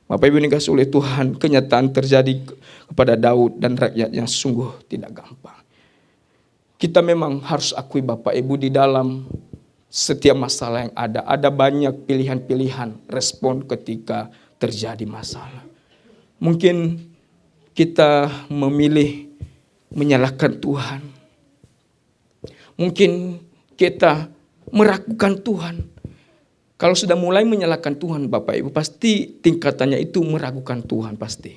Bapak Ibu dikasihi oleh Tuhan, kenyataan terjadi kepada Daud dan rakyatnya sungguh tidak gampang. Kita memang harus akui Bapak Ibu, di dalam setiap masalah yang ada banyak pilihan-pilihan respon ketika terjadi masalah. Mungkin kita memilih menyalahkan Tuhan. Mungkin kita meragukan Tuhan. Kalau sudah mulai menyalahkan Tuhan Bapak Ibu, pasti tingkatannya itu meragukan Tuhan pasti.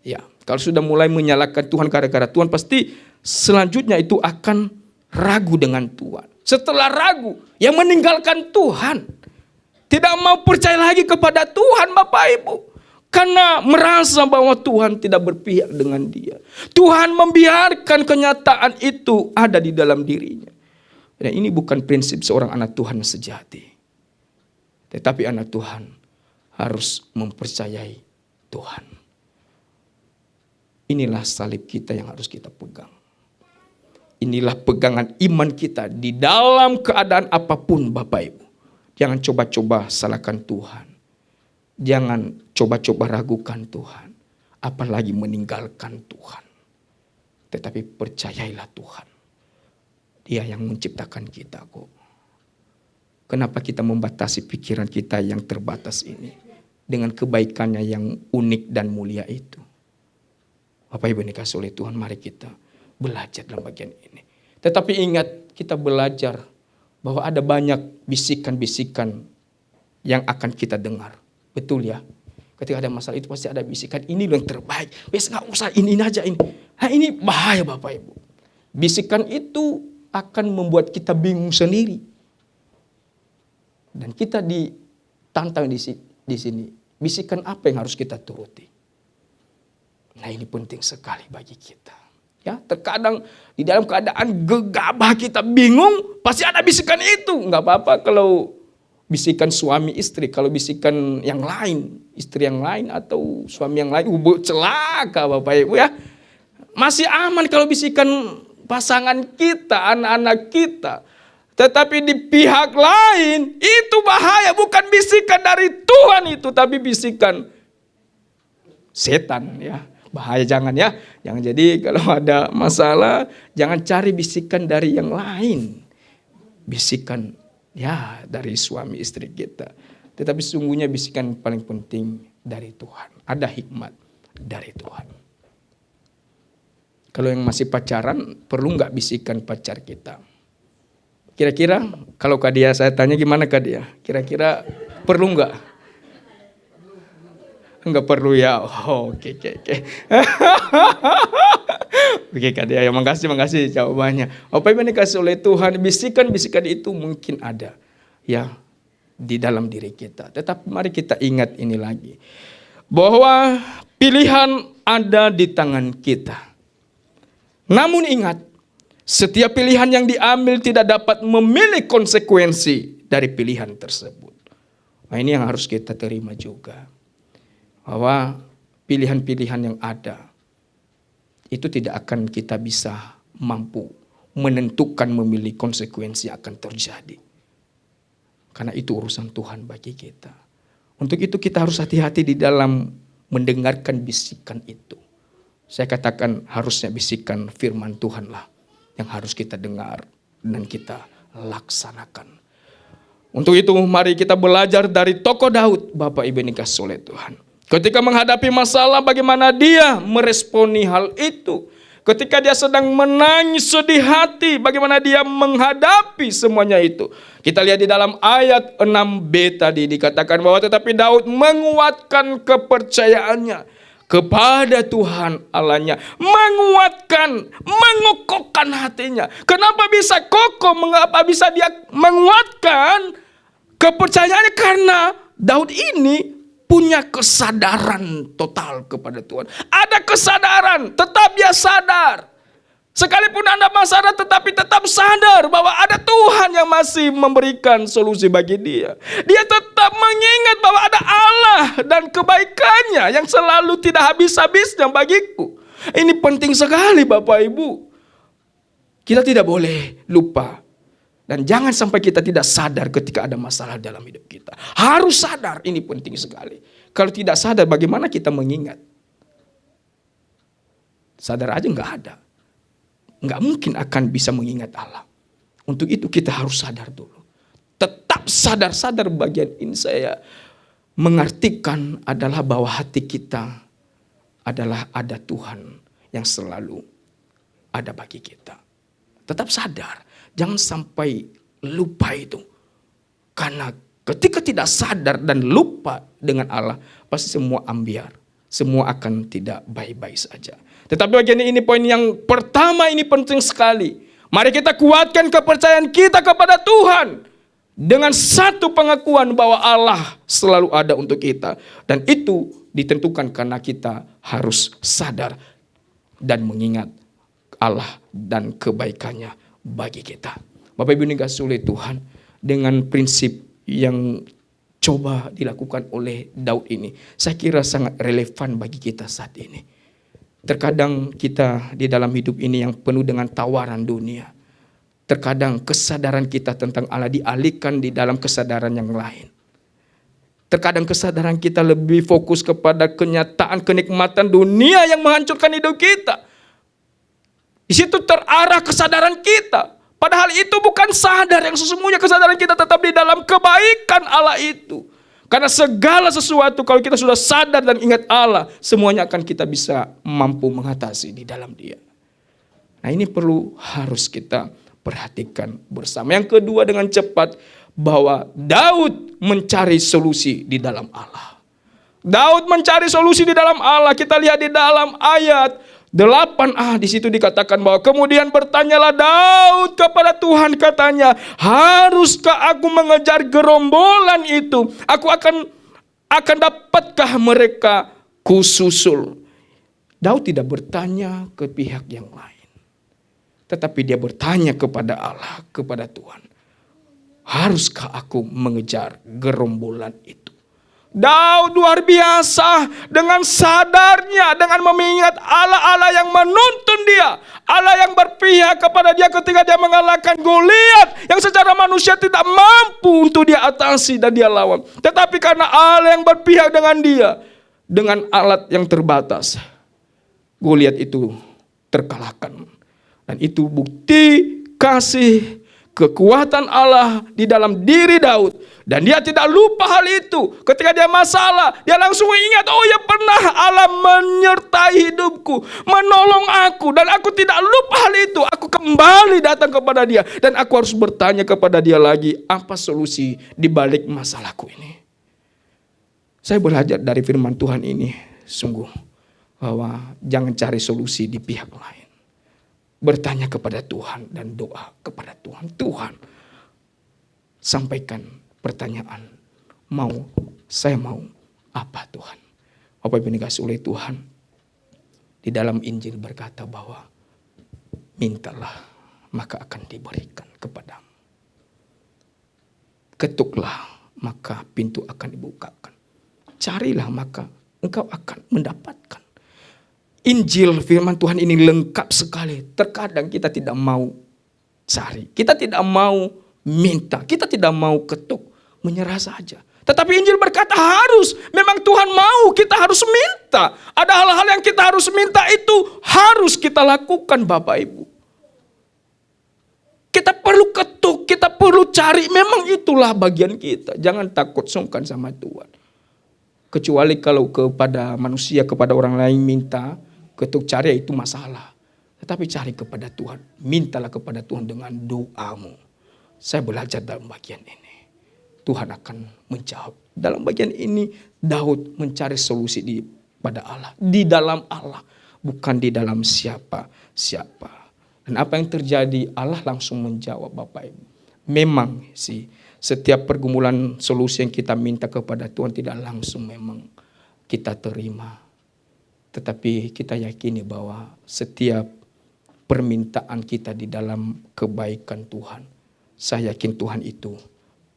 Ya, kalau sudah mulai menyalahkan Tuhan gara-gara Tuhan, pasti selanjutnya itu akan ragu dengan Tuhan. Setelah ragu, yang meninggalkan Tuhan. Tidak mau percaya lagi kepada Tuhan Bapak Ibu. Karena merasa bahwa Tuhan tidak berpihak dengan dia. Tuhan membiarkan kenyataan itu ada di dalam dirinya. Dan ini bukan prinsip seorang anak Tuhan sejati. Tetapi anak Tuhan harus mempercayai Tuhan. Inilah salib kita yang harus kita pegang. Inilah pegangan iman kita di dalam keadaan apapun, Bapak Ibu. Jangan coba-coba salahkan Tuhan. Jangan coba-coba ragukan Tuhan. Apalagi meninggalkan Tuhan. Tetapi percayailah Tuhan. Dia yang menciptakan kita kok. Kenapa kita membatasi pikiran kita yang terbatas ini dengan kebaikannya yang unik dan mulia itu? Bapak Ibu yang dikasihi oleh Tuhan, mari kita belajar dalam bagian ini. Tetapi ingat, kita belajar bahwa ada banyak bisikan-bisikan yang akan kita dengar. Betul ya? Ketika ada masalah itu pasti ada bisikan, ini yang terbaik. Wes nggak usah ini aja ini. Nah ini bahaya Bapak Ibu. Bisikan itu akan membuat kita bingung sendiri. Dan kita ditantang di sini. Bisikan apa yang harus kita turuti? Nah ini penting sekali bagi kita. Ya, terkadang di dalam keadaan gegabah kita bingung, pasti ada bisikan itu. Nggak apa-apa kalau bisikan suami istri, kalau bisikan yang lain, istri yang lain atau suami yang lain, celaka Bapak Ibu ya. Masih aman kalau bisikan pasangan kita, anak-anak kita. Tetapi di pihak lain itu bahaya, bukan bisikan dari Tuhan itu, tapi bisikan setan ya. Bahaya, jangan ya. Jangan, jadi kalau ada masalah jangan cari bisikan dari yang lain. Bisikan ya dari suami istri kita. Tetapi sungguhnya bisikan paling penting dari Tuhan. Ada hikmat dari Tuhan. Kalau yang masih pacaran, perlu nggak bisikan pacar kita? Kira-kira kalau Kak Dia, saya tanya gimana Kak Dia? Kira-kira perlu nggak? Enggak perlu ya. Oh, oke. Oke Kak Dia, ya makasih jawabannya. Apa yang dikasih oleh Tuhan, bisikan-bisikan itu mungkin ada ya di dalam diri kita. Tetapi mari kita ingat ini lagi, bahwa pilihan ada di tangan kita. Namun ingat, setiap pilihan yang diambil tidak dapat memilih konsekuensi dari pilihan tersebut. Nah ini yang harus kita terima juga. Bahwa pilihan-pilihan yang ada itu tidak akan kita bisa mampu menentukan memilih konsekuensi akan terjadi. Karena itu urusan Tuhan bagi kita. Untuk itu kita harus hati-hati di dalam mendengarkan bisikan itu. Saya katakan harusnya bisikan firman Tuhan lah yang harus kita dengar dan kita laksanakan. Untuk itu mari kita belajar dari tokoh Daud, Bapak Ibu yang dikasihi oleh Tuhan. Ketika menghadapi masalah, bagaimana dia meresponi hal itu. Ketika dia sedang menangis sedih hati, bagaimana dia menghadapi semuanya itu. Kita lihat di dalam ayat 6b tadi dikatakan bahwa tetapi Daud menguatkan kepercayaannya kepada Tuhan Allahnya. Menguatkan, mengokohkan hatinya. Kenapa bisa kokoh? Mengapa bisa dia menguatkan kepercayaannya? Karena Daud ini punya kesadaran total kepada Tuhan. Ada kesadaran, tetap dia sadar. Sekalipun Anda masalah tetapi tetap sadar bahwa ada Tuhan yang masih memberikan solusi bagi dia. Dia tetap mengingat bahwa ada Allah dan kebaikannya yang selalu tidak habis-habisnya bagiku. Ini penting sekali Bapak Ibu. Kita tidak boleh lupa. Dan jangan sampai kita tidak sadar ketika ada masalah dalam hidup kita. Harus sadar, ini penting sekali. Kalau tidak sadar, bagaimana kita mengingat? Sadar aja nggak ada. Nggak mungkin akan bisa mengingat Allah. Untuk itu kita harus sadar dulu. Tetap sadar bagian ini saya mengartikan adalah bahwa hati kita adalah ada Tuhan yang selalu ada bagi kita. Tetap sadar. Jangan sampai lupa itu. Karena ketika tidak sadar dan lupa dengan Allah, pasti semua ambiar. Semua akan tidak baik-baik saja. Tetapi bagian ini poin yang pertama, ini penting sekali. Mari kita kuatkan kepercayaan kita kepada Tuhan. Dengan satu pengakuan bahwa Allah selalu ada untuk kita. Dan itu ditentukan karena kita harus sadar dan mengingat Allah dan kebaikannya bagi kita. Bapak Ibu yang dikasihi oleh Tuhan, dengan prinsip yang coba dilakukan oleh Daud ini, saya kira sangat relevan bagi kita saat ini. Terkadang kita di dalam hidup ini yang penuh dengan tawaran dunia. Terkadang kesadaran kita tentang Allah dialihkan di dalam kesadaran yang lain. Terkadang kesadaran kita lebih fokus kepada kenyataan kenikmatan dunia yang menghancurkan hidup kita. Di situ terarah kesadaran kita. Padahal itu bukan sadar, yang sesungguhnya kesadaran kita tetap di dalam kebaikan Allah itu. Karena segala sesuatu kalau kita sudah sadar dan ingat Allah, semuanya akan kita bisa mampu mengatasi di dalam Dia. Nah, ini harus kita perhatikan bersama. Yang kedua, dengan cepat bahwa Daud mencari solusi di dalam Allah. Daud mencari solusi di dalam Allah. Kita lihat di dalam ayat 8a, di situ dikatakan bahwa kemudian bertanyalah Daud kepada Tuhan, katanya, haruskah aku mengejar gerombolan itu? Aku akan dapatkah mereka kususul? Daud tidak bertanya ke pihak yang lain, tetapi dia bertanya kepada Allah, kepada Tuhan, haruskah aku mengejar gerombolan itu? Daud luar biasa dengan sadarnya, dengan mengingat Allah yang menuntun dia, Allah yang berpihak kepada dia ketika dia mengalahkan Goliat yang secara manusia tidak mampu untuk dia atasi dan dia lawan. Tetapi karena Allah yang berpihak dengan dia, dengan alat yang terbatas, Goliat itu terkalahkan. Dan itu bukti kasih kekuatan Allah di dalam diri Daud. Dan dia tidak lupa hal itu. Ketika dia masalah, dia langsung ingat, oh ya, pernah Allah menyertai hidupku, menolong aku, dan aku tidak lupa hal itu. Aku kembali datang kepada dia, dan aku harus bertanya kepada dia lagi, apa solusi di balik masalahku ini? Saya belajar dari firman Tuhan ini sungguh bahwa jangan cari solusi di pihak lain. Bertanya kepada Tuhan dan doa kepada Tuhan. Tuhan, sampaikan pertanyaan. Saya mau apa Tuhan? Bapak Ibu dikasih oleh Tuhan, di dalam Injil berkata bahwa mintalah maka akan diberikan kepadamu. Ketuklah maka pintu akan dibukakan. Carilah maka engkau akan mendapatkan. Injil firman Tuhan ini lengkap sekali. Terkadang kita tidak mau cari, kita tidak mau minta, kita tidak mau ketuk, menyerah saja. Tetapi Injil berkata harus, memang Tuhan mau kita harus minta. Ada hal-hal yang kita harus minta, itu harus kita lakukan Bapak Ibu. Kita perlu ketuk, kita perlu cari, memang itulah bagian kita. Jangan takut sungkan sama Tuhan. Kecuali kalau kepada manusia, kepada orang lain minta, ketuk cari itu masalah. Tetapi cari kepada Tuhan, mintalah kepada Tuhan dengan doamu. Saya belajar dalam bagian ini. Tuhan akan menjawab. Dalam bagian ini Daud mencari solusi pada Allah. Di dalam Allah. Bukan di dalam siapa-siapa. Dan apa yang terjadi, Allah langsung menjawab Bapak Ibu. Memang sih setiap pergumulan solusi yang kita minta kepada Tuhan tidak langsung memang kita terima. Tetapi kita yakini bahwa setiap permintaan kita di dalam kebaikan Tuhan, saya yakin Tuhan itu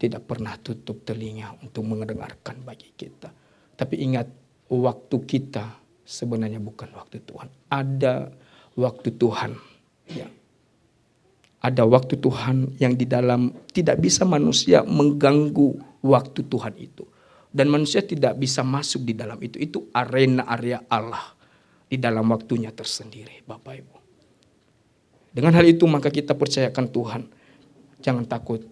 tidak pernah tutup telinga untuk mendengarkan bagi kita. Tapi ingat, waktu kita sebenarnya bukan waktu Tuhan. Ada waktu Tuhan. Ya. Ada waktu Tuhan yang di dalam tidak bisa manusia mengganggu waktu Tuhan itu. Dan manusia tidak bisa masuk di dalam itu. Itu area Allah di dalam waktunya tersendiri, Bapak Ibu. Dengan hal itu maka kita percayakan Tuhan. Jangan takut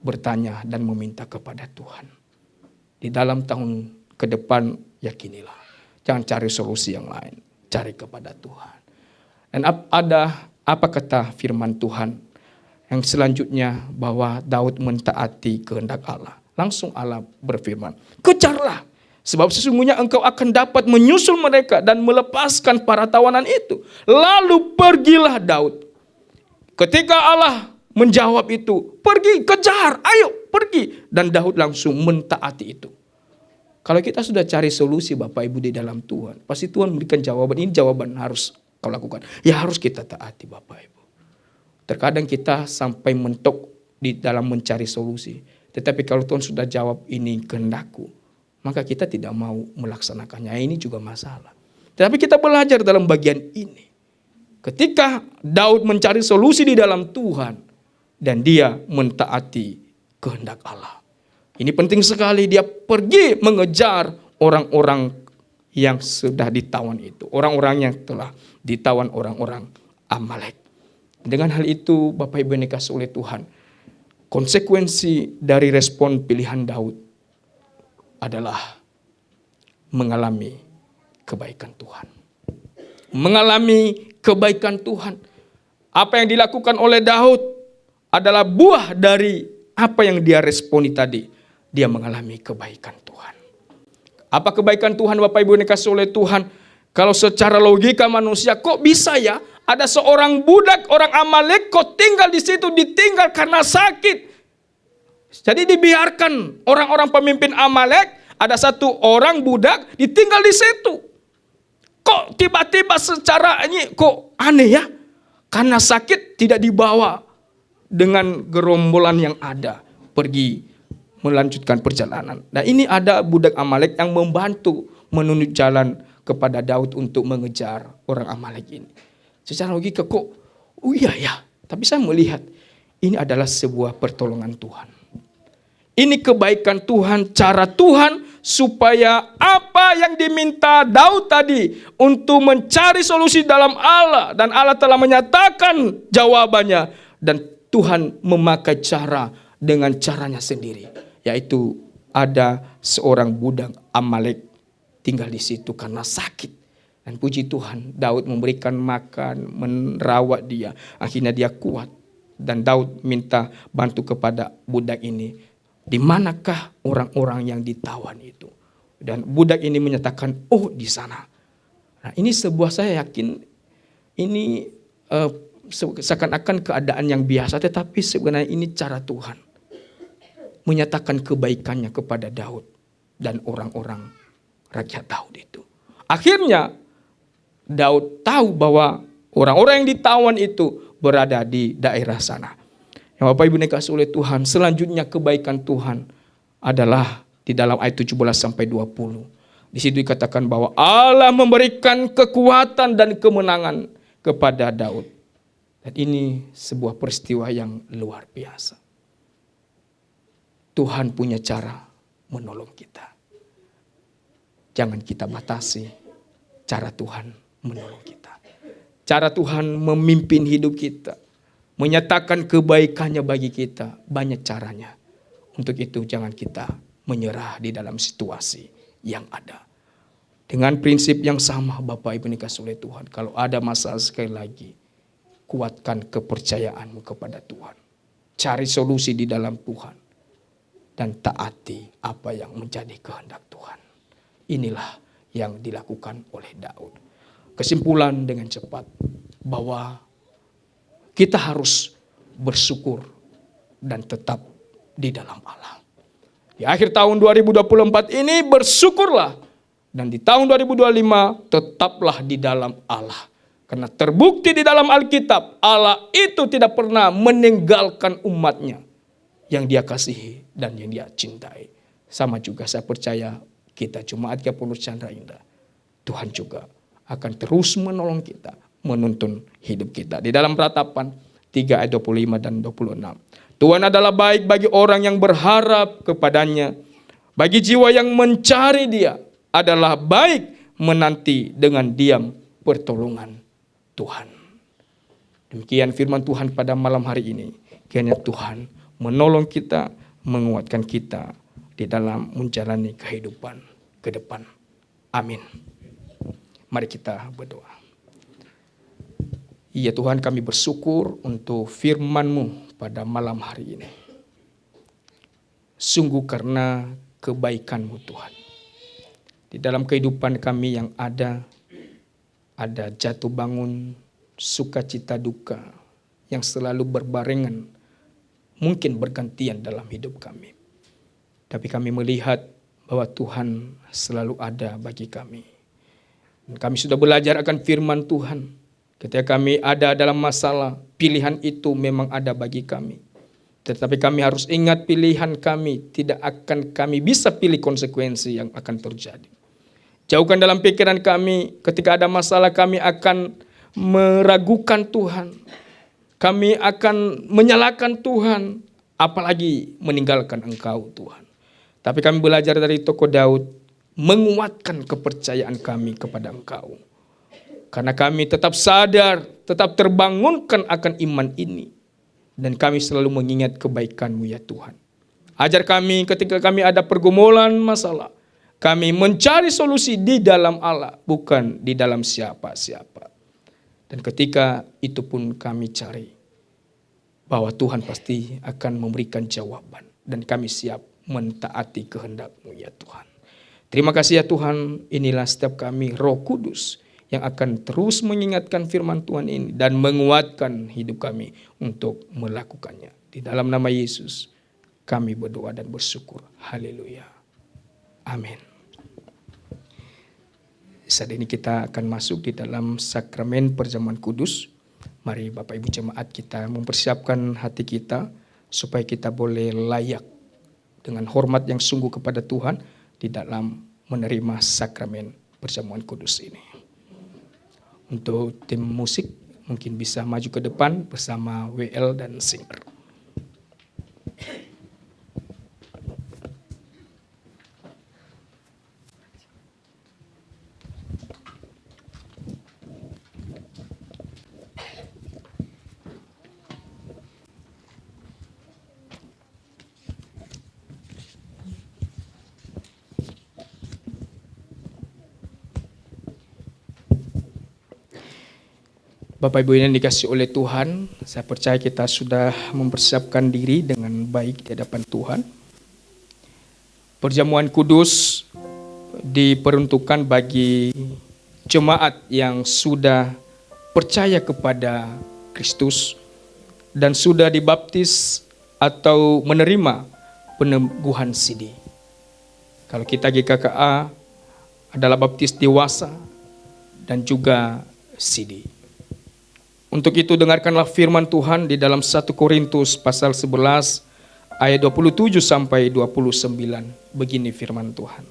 bertanya dan meminta kepada Tuhan. Di dalam tahun ke depan yakinilah. Jangan cari solusi yang lain. Cari kepada Tuhan. Dan ada apa kata firman Tuhan yang selanjutnya bahwa Daud mentaati kehendak Allah. Langsung Allah berfirman, kejarlah. Sebab sesungguhnya engkau akan dapat menyusul mereka dan melepaskan para tawanan itu. Lalu pergilah Daud. Ketika Allah menjawab itu, pergi, kejar, ayo pergi. Dan Daud langsung mentaati itu. Kalau kita sudah cari solusi Bapak Ibu di dalam Tuhan, pasti Tuhan memberikan jawaban. Ini jawaban harus kau lakukan. Ya harus kita taati Bapak Ibu. Terkadang kita sampai mentok di dalam mencari solusi. Tetapi kalau Tuhan sudah jawab ini kehendakku, maka kita tidak mau melaksanakannya. Ini juga masalah. Tetapi kita belajar dalam bagian ini. Ketika Daud mencari solusi di dalam Tuhan dan dia mentaati kehendak Allah. Ini penting sekali, dia pergi mengejar orang-orang yang sudah ditawan itu. Orang-orang yang telah ditawan orang-orang Amalek. Dengan hal itu Bapak Ibu yang dikasihi oleh Tuhan, konsekuensi dari respon pilihan Daud adalah mengalami kebaikan Tuhan. Mengalami kebaikan Tuhan. Apa yang dilakukan oleh Daud adalah buah dari apa yang dia responi tadi. Dia mengalami kebaikan Tuhan. Apa kebaikan Tuhan Bapak Ibu yang dikasihi oleh Tuhan? Kalau secara logika manusia, kok bisa ya ada seorang budak orang Amalek kok tinggal di situ, ditinggal karena sakit. Jadi dibiarkan orang-orang pemimpin Amalek, ada satu orang budak ditinggal di situ. Kok tiba-tiba secara ini kok aneh ya? Karena sakit tidak dibawa dengan gerombolan yang ada pergi melanjutkan perjalanan. Nah ini ada budak Amalek yang membantu menunjuk jalan kepada Daud untuk mengejar orang Amalek ini. Secara logika kok, oh iya ya. Tapi saya melihat ini adalah sebuah pertolongan Tuhan. Ini kebaikan Tuhan, cara Tuhan supaya apa yang diminta Daud tadi untuk mencari solusi dalam Allah. Dan Allah telah menyatakan jawabannya. Dan Tuhan memakai cara dengan caranya sendiri. Yaitu ada seorang budak Amalek tinggal di situ karena sakit. Dan puji Tuhan, Daud memberikan makan, merawat dia. Akhirnya dia kuat. Dan Daud minta bantu kepada budak ini. Di manakah orang-orang yang ditawan itu? Dan budak ini menyatakan, oh di sana. Nah ini sebuah, saya yakin ini seakan-akan keadaan yang biasa. Tetapi sebenarnya ini cara Tuhan menyatakan kebaikannya kepada Daud dan orang-orang rakyat Daud itu. Akhirnya Daud tahu bahwa orang-orang yang ditawan itu berada di daerah sana. Yang Bapak Ibu dikasihi oleh Tuhan, selanjutnya kebaikan Tuhan adalah di dalam ayat 17 sampai 20. Di situ dikatakan bahwa Allah memberikan kekuatan dan kemenangan kepada Daud. Dan ini sebuah peristiwa yang luar biasa. Tuhan punya cara menolong kita. Jangan kita batasi cara Tuhan menolong kita. Cara Tuhan memimpin hidup kita. Menyatakan kebaikannya bagi kita. Banyak caranya. Untuk itu jangan kita menyerah di dalam situasi yang ada. Dengan prinsip yang sama Bapak Ibu dikasihi oleh Tuhan. Kalau ada masalah sekali lagi. Kuatkan kepercayaanmu kepada Tuhan. Cari solusi di dalam Tuhan. Dan taati apa yang menjadi kehendak Tuhan. Inilah yang dilakukan oleh Daud. Kesimpulan dengan cepat bahwa kita harus bersyukur dan tetap di dalam Allah. Di akhir tahun 2024 ini bersyukurlah. Dan di tahun 2025 tetaplah di dalam Allah. Karena terbukti di dalam Alkitab, Allah itu tidak pernah meninggalkan umatnya yang dia kasihi dan yang dia cintai. Sama juga saya percaya kita Jemaat Gapondok Chandra Indah, Tuhan juga akan terus menolong kita, menuntun hidup kita. Di dalam Ratapan 3 ayat 25 dan 26. Tuhan adalah baik bagi orang yang berharap kepadanya. Bagi jiwa yang mencari Dia adalah baik menanti dengan diam pertolongan Tuhan. Demikian firman Tuhan pada malam hari ini. Kiranya Tuhan menolong kita, menguatkan kita di dalam menjalani kehidupan ke depan. Amin. Mari kita berdoa. Ya Tuhan, kami bersyukur untuk firman-Mu pada malam hari ini. Sungguh karena kebaikan-Mu Tuhan. Di dalam kehidupan kami yang ada jatuh bangun, sukacita duka yang selalu berbarengan, mungkin bergantian dalam hidup kami. Tapi kami melihat bahwa Tuhan selalu ada bagi kami. Dan kami sudah belajar akan firman Tuhan. Ketika kami ada dalam masalah, pilihan itu memang ada bagi kami. Tetapi kami harus ingat pilihan kami tidak akan kami bisa pilih konsekuensi yang akan terjadi. Jauhkan dalam pikiran kami ketika ada masalah kami akan meragukan Tuhan. Kami akan menyalahkan Tuhan, apalagi meninggalkan Engkau Tuhan. Tapi kami belajar dari tokoh Daud, menguatkan kepercayaan kami kepada Engkau. Karena kami tetap sadar, tetap terbangunkan akan iman ini. Dan kami selalu mengingat kebaikan-Mu ya Tuhan. Ajar kami ketika kami ada pergumulan masalah, kami mencari solusi di dalam Allah, bukan di dalam siapa-siapa. Dan ketika itu pun kami cari, bahwa Tuhan pasti akan memberikan jawaban. Dan kami siap mentaati kehendak-Mu ya Tuhan. Terima kasih ya Tuhan, inilah setiap kami Roh Kudus yang akan terus mengingatkan firman Tuhan ini dan menguatkan hidup kami untuk melakukannya. Di dalam nama Yesus kami berdoa dan bersyukur. Haleluya. Amin. Saat ini kita akan masuk di dalam sakramen perjamuan kudus. Mari Bapak Ibu jemaat kita mempersiapkan hati kita supaya kita boleh layak dengan hormat yang sungguh kepada Tuhan di dalam menerima sakramen perjamuan kudus ini. Untuk tim musik mungkin bisa maju ke depan bersama WL dan Singer. Bapak Ibu yang dikasih oleh Tuhan, saya percaya kita sudah mempersiapkan diri dengan baik di hadapan Tuhan. Perjamuan kudus diperuntukkan bagi jemaat yang sudah percaya kepada Kristus dan sudah dibaptis atau menerima peneguhan sidi. Kalau kita GKKA adalah baptis dewasa dan juga sidi. Untuk itu dengarkanlah firman Tuhan di dalam 1 Korintus pasal 11 ayat 27 sampai 29. Begini firman Tuhan.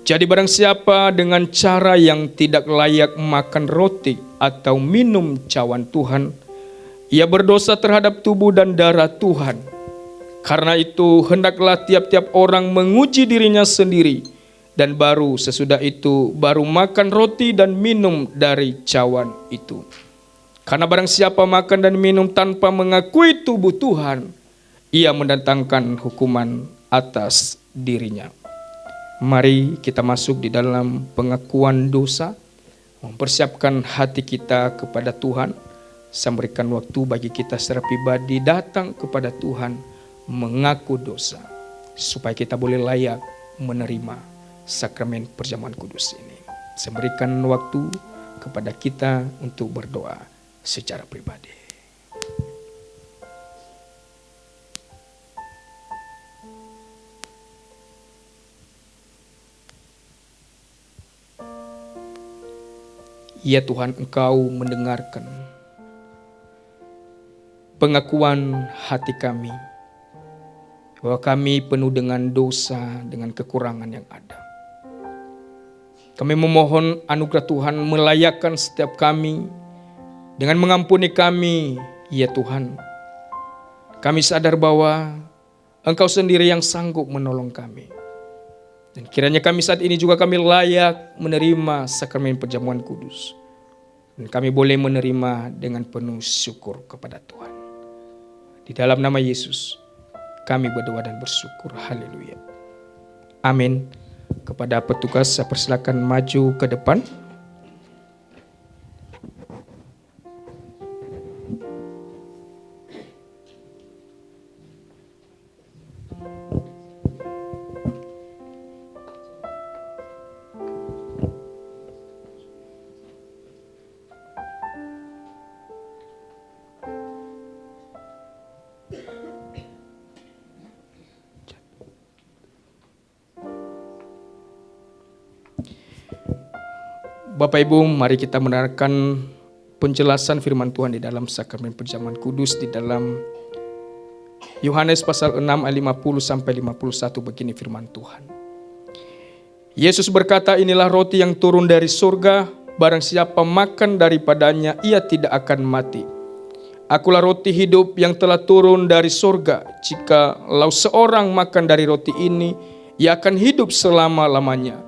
Jadi barang siapa dengan cara yang tidak layak makan roti atau minum cawan Tuhan, ia berdosa terhadap tubuh dan darah Tuhan. Karena itu hendaklah tiap-tiap orang menguji dirinya sendiri, dan baru sesudah itu baru makan roti dan minum dari cawan itu. Karena barang siapa makan dan minum tanpa mengakui tubuh Tuhan, ia mendatangkan hukuman atas dirinya. Mari kita masuk di dalam pengakuan dosa, mempersiapkan hati kita kepada Tuhan. Saya berikan waktu bagi kita secara pribadi datang kepada Tuhan, mengaku dosa, supaya kita boleh layak menerima sakramen perjamuan kudus ini. Saya berikan waktu kepada kita untuk berdoa secara pribadi. Ya Tuhan, Engkau mendengarkan pengakuan hati kami bahwa kami penuh dengan dosa, dengan kekurangan yang ada. Kami memohon anugerah Tuhan melayakkan setiap kami dengan mengampuni kami, ya Tuhan. Kami sadar bahwa Engkau sendiri yang sanggup menolong kami. Dan kiranya kami saat ini juga kami layak menerima sakramen perjamuan kudus. Dan kami boleh menerima dengan penuh syukur kepada Tuhan. Di dalam nama Yesus, kami berdoa dan bersyukur. Haleluya. Amin. Kepada petugas saya persilakan maju ke depan. Bapak Ibu, mari kita mendengarkan penjelasan firman Tuhan di dalam sakramen perjamuan kudus di dalam Yohanes pasal 6 ayat 50 sampai 51 begini firman Tuhan. Yesus berkata, inilah roti yang turun dari surga, barang siapa makan daripadanya ia tidak akan mati. Akulah roti hidup yang telah turun dari surga. Jikalau seorang makan dari roti ini, ia akan hidup selama-lamanya.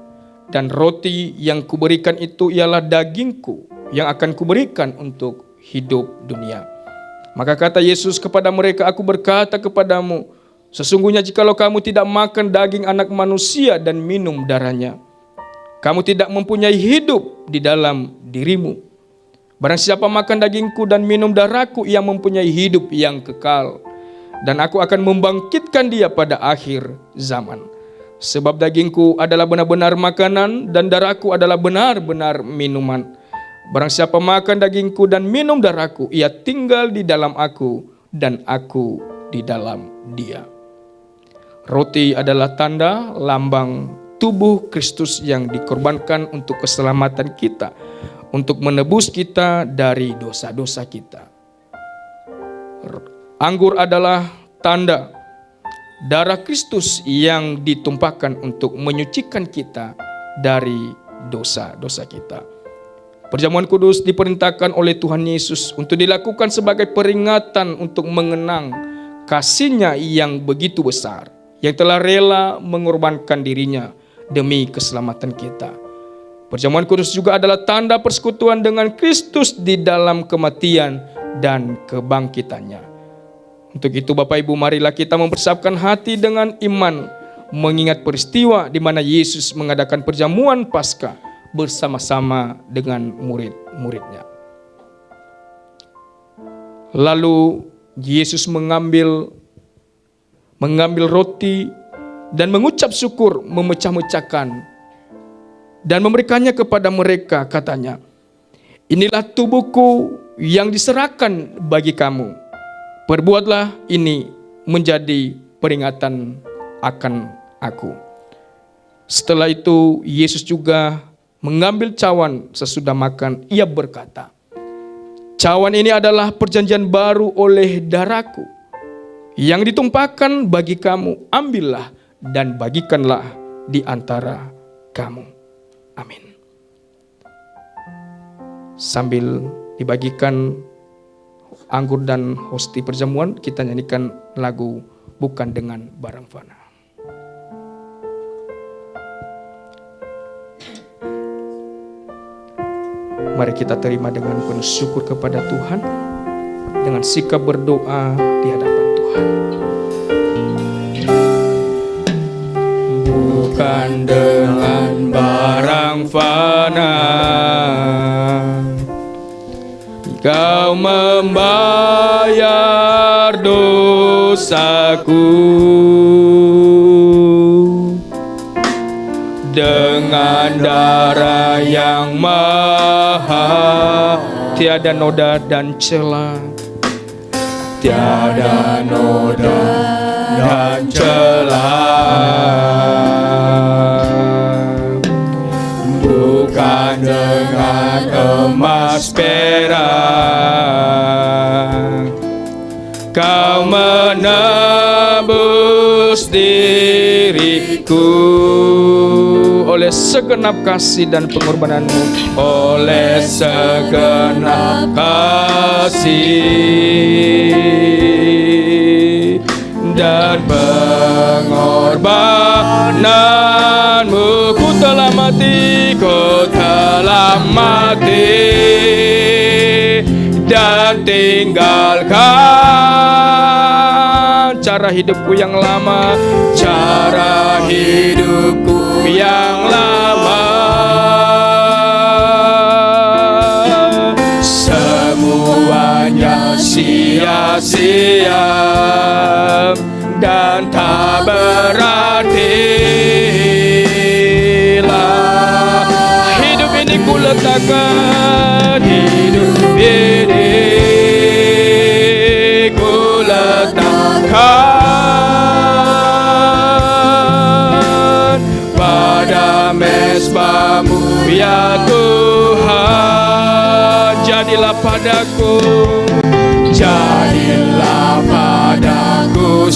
Dan roti yang kuberikan itu ialah dagingku yang akan kuberikan untuk hidup dunia. Maka kata Yesus kepada mereka, aku berkata kepadamu, sesungguhnya jikalau kamu tidak makan daging anak manusia dan minum darahnya, kamu tidak mempunyai hidup di dalam dirimu. Barang siapa makan dagingku dan minum darahku, ia mempunyai hidup yang kekal. Dan aku akan membangkitkan dia pada akhir zaman. Sebab dagingku adalah benar-benar makanan dan darahku adalah benar-benar minuman. Barang siapa makan dagingku dan minum darahku, ia tinggal di dalam aku dan aku di dalam dia. Roti adalah tanda lambang tubuh Kristus yang dikorbankan untuk keselamatan kita, untuk menebus kita dari dosa-dosa kita. Anggur adalah tanda darah Kristus yang ditumpahkan untuk menyucikan kita dari dosa-dosa kita. Perjamuan kudus diperintahkan oleh Tuhan Yesus untuk dilakukan sebagai peringatan untuk mengenang kasih-Nya yang begitu besar, yang telah rela mengorbankan dirinya demi keselamatan kita. Perjamuan kudus juga adalah tanda persekutuan dengan Kristus di dalam kematian dan kebangkitannya. Untuk itu Bapak Ibu, marilah kita mempersiapkan hati dengan iman, mengingat peristiwa di mana Yesus mengadakan perjamuan Paskah bersama-sama dengan murid-muridnya. Lalu Yesus mengambil roti dan mengucap syukur, memecah-mecahkan dan memberikannya kepada mereka, katanya, inilah tubuhku yang diserahkan bagi kamu. Perbuatlah ini menjadi peringatan akan aku. Setelah itu Yesus juga mengambil cawan sesudah makan. Ia berkata, cawan ini adalah perjanjian baru oleh darahku yang ditumpahkan bagi kamu. Ambillah dan bagikanlah di antara kamu. Amin. Sambil dibagikan anggur dan hosti perjamuan, kita nyanyikan lagu Bukan Dengan Barang Fana. Mari kita terima dengan penuh syukur kepada Tuhan, dengan sikap berdoa di hadapan Tuhan. Bukan dengan barang fana Kau membayar dosaku, dengan darah yang mahal, tiada noda dan celah, tiada noda dan celah. Bukan dengan emas perak Kau menebus diriku, oleh segenap kasih dan pengorbananmu, oleh segenap kasih dan pengorbananmu. Ku telah mati dan tinggalkan cara hidupku yang lama, cara hidupku yang lama. Semuanya sia-sia dan tak berarti. Hidup ini ku letakkan, hidup ini ku letakkan pada mezbamu ya Tuhan. Jadilah padaku, jadilah padaku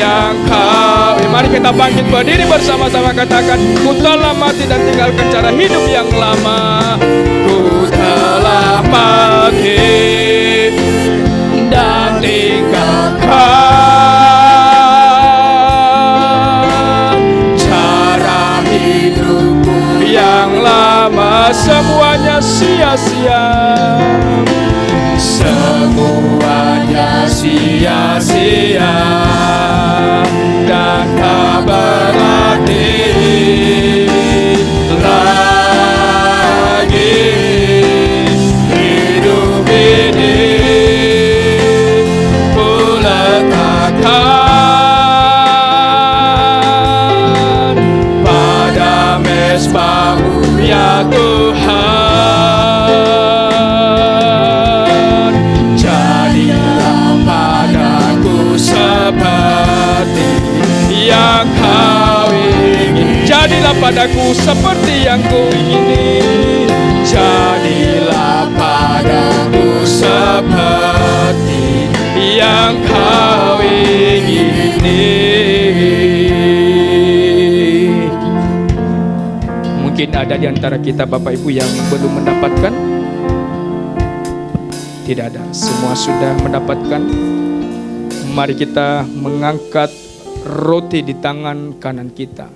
yang kau. Mari kita bangkit berdiri bersama-sama, katakan, ku telah mati dan tinggalkan cara hidup yang lama. Ku telah mati dan tinggalkan cara hidupku yang lama. Semuanya sia-sia, semuanya sia-sia dan tak berarti lagi hidup ini. Ku letakkan pada mezbah-Mu ya Tuhan. Jadilah padaku seperti yang Kau ingin. Jadilah padaku seperti yang Ku ingini. Jadilah padaku seperti yang Kau ingini. Mungkin ada di antara kita Bapak Ibu yang belum mendapatkan. Tidak ada, semua sudah mendapatkan. Mari kita mengangkat roti di tangan kanan kita.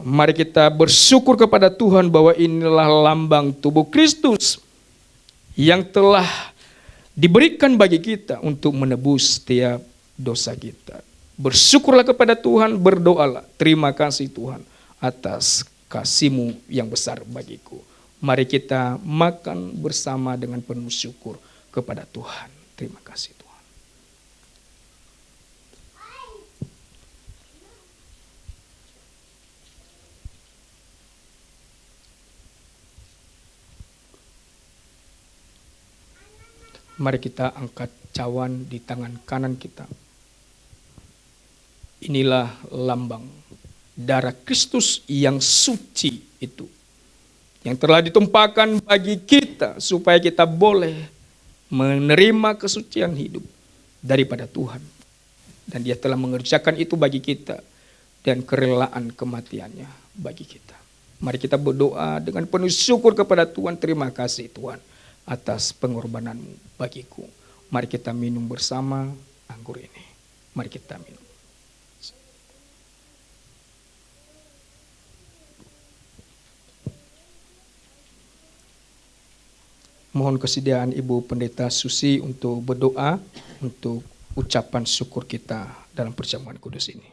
Mari kita bersyukur kepada Tuhan bahwa inilah lambang tubuh Kristus yang telah diberikan bagi kita untuk menebus setiap dosa kita. Bersyukurlah kepada Tuhan, berdoalah. Terima kasih Tuhan atas kasih-Mu yang besar bagiku. Mari kita makan bersama dengan penuh syukur kepada Tuhan. Terima kasih Tuhan. Mari kita angkat cawan di tangan kanan kita. Inilah lambang darah Kristus yang suci itu, yang telah ditumpahkan bagi kita supaya kita boleh menerima kesucian hidup daripada Tuhan. Dan Dia telah mengerjakan itu bagi kita dan kerelaan kematiannya bagi kita. Mari kita berdoa dengan penuh syukur kepada Tuhan. Terima kasih Tuhan atas pengorbanan-Mu bagiku. Mari kita minum bersama anggur ini. Mari kita minum. Mohon kesediaan Ibu Pendeta Susi untuk berdoa untuk ucapan syukur kita dalam perjamuan kudus ini.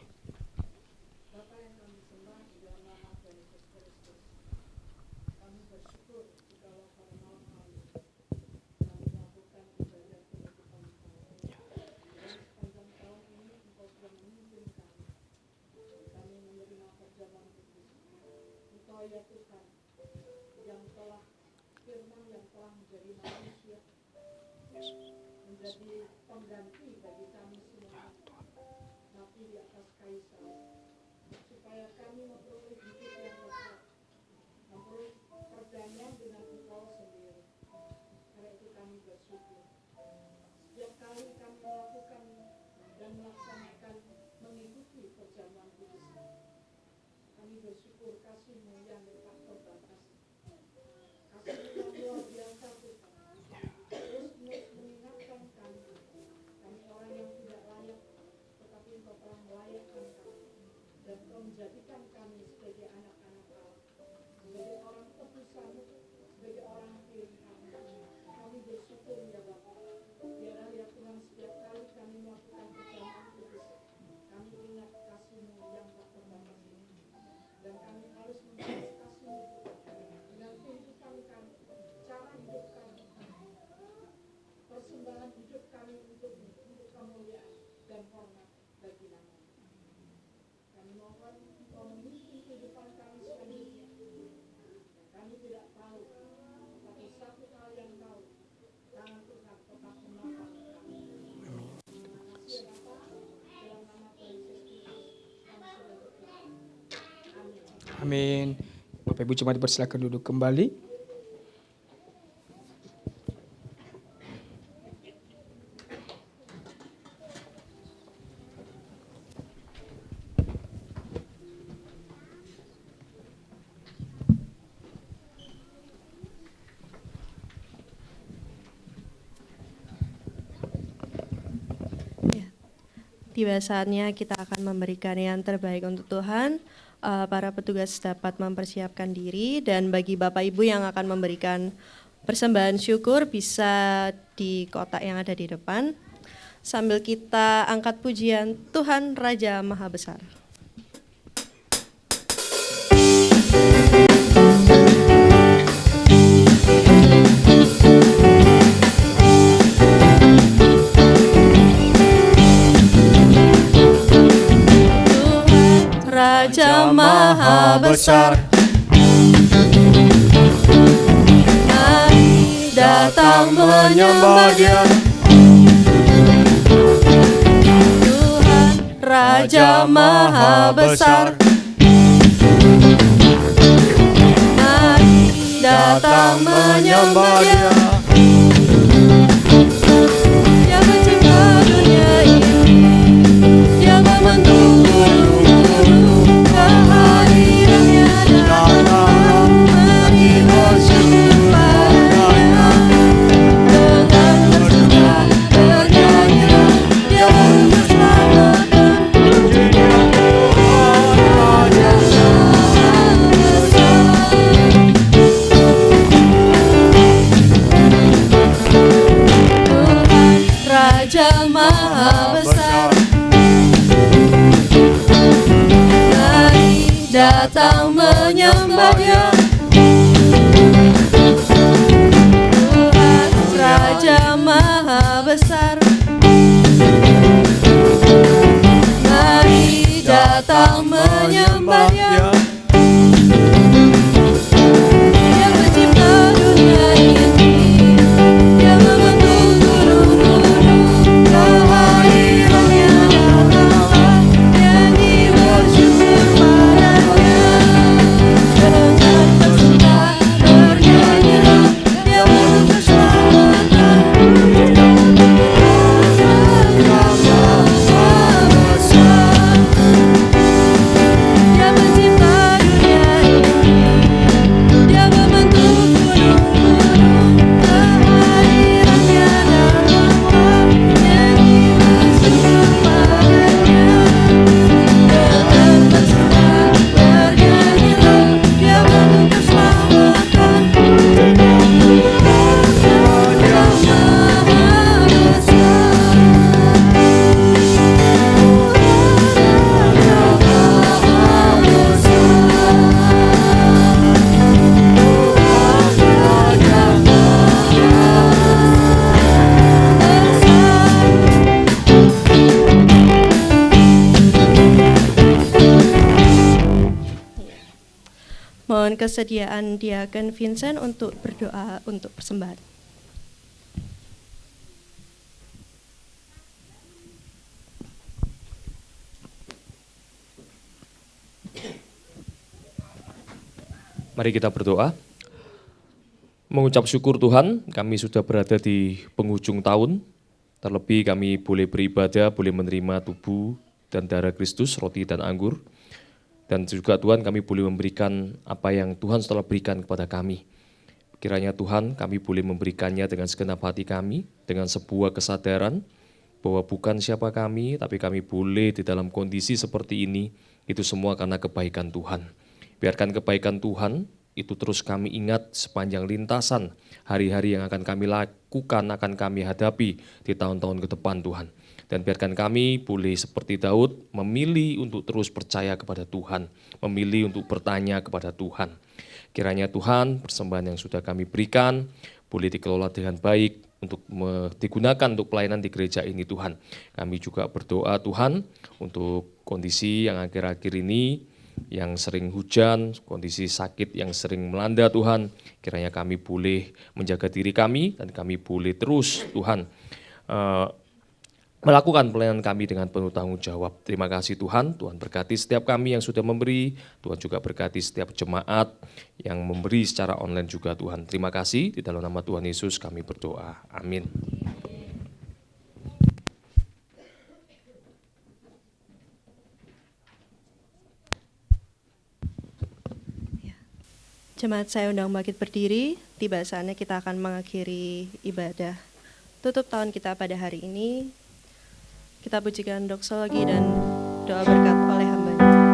Amin. Bapak Ibu jemaat dipersilakan duduk kembali. tiba saatnya kita akan memberikan yang terbaik untuk Tuhan. Para petugas dapat mempersiapkan diri, dan bagi Bapak Ibu yang akan memberikan persembahan syukur bisa di kotak yang ada di depan. Sambil kita angkat pujian Tuhan Raja Maha Besar. Raja Maha Besar, mari datang menyembah Dia. Tuhan Raja Maha Besar, mari datang menyembah Dia. Dia pencipta dunia ini, Dia membentuk kehadirannya datang, mari bersyukur padanya. Dengan bersuka bernyanyilah, Dia menyelamatkan. Pujinya Tuhan Raja Maha Besar. Tuhan Raja Maha Besar, mari datang menyembah Dia. Tuhan Raja Maha Besar, mari datang menyembah Dia. Dia pencipta dunia ini, Dia membentuk gunung-gunung, kehadirannya datanglah, nyanyi bersyukur padanya. Dengan bersuka bernyanyilah, Dia membentuk keselamatan. Raja Maha Besar, Dia pencipta dunia ini, Dia membentuk gunung-gunung, kehadirannya datanglah, nyanyi bersyukur padanya. Dengan bersuka bernyanyilah, Dia membentuk keselamatan. Raja Maha Besar, Raja Maha Mohon kesediaan Diaken Vincent untuk berdoa untuk persembahan. Mari kita berdoa. Mengucap syukur Tuhan, kami sudah berada di penghujung tahun. Terlebih kami boleh beribadah, boleh menerima tubuh dan darah Kristus, roti dan anggur. Dan juga Tuhan, kami boleh memberikan apa yang Tuhan telah berikan kepada kami. Kiranya Tuhan, kami boleh memberikannya dengan segenap hati kami, dengan sebuah kesadaran bahwa bukan siapa kami, tapi kami boleh di dalam kondisi seperti ini, itu semua karena kebaikan Tuhan. Biarkan kebaikan Tuhan itu terus kami ingat sepanjang lintasan hari-hari yang akan kami lakukan, akan kami hadapi di tahun-tahun ke depan Tuhan. Dan biarkan kami boleh seperti Daud memilih untuk terus percaya kepada Tuhan, memilih untuk bertanya kepada Tuhan. Kiranya Tuhan, persembahan yang sudah kami berikan boleh dikelola dengan baik untuk digunakan untuk pelayanan di gereja ini Tuhan. Kami juga berdoa Tuhan untuk kondisi yang akhir-akhir ini, yang sering hujan, kondisi sakit yang sering melanda Tuhan. Kiranya kami boleh menjaga diri kami dan kami boleh terus Tuhan melakukan pelayanan kami dengan penuh tanggung jawab. Terima kasih Tuhan, Tuhan berkati setiap kami yang sudah memberi, Tuhan juga berkati setiap jemaat yang memberi secara online juga Tuhan. Terima kasih, di dalam nama Tuhan Yesus kami berdoa. Amin. Jemaat saya undang bangkit berdiri, tiba saatnya kita akan mengakhiri ibadah tutup tahun kita pada hari ini. Kita pujikan doksologi dan doa berkat oleh hamba-Nya.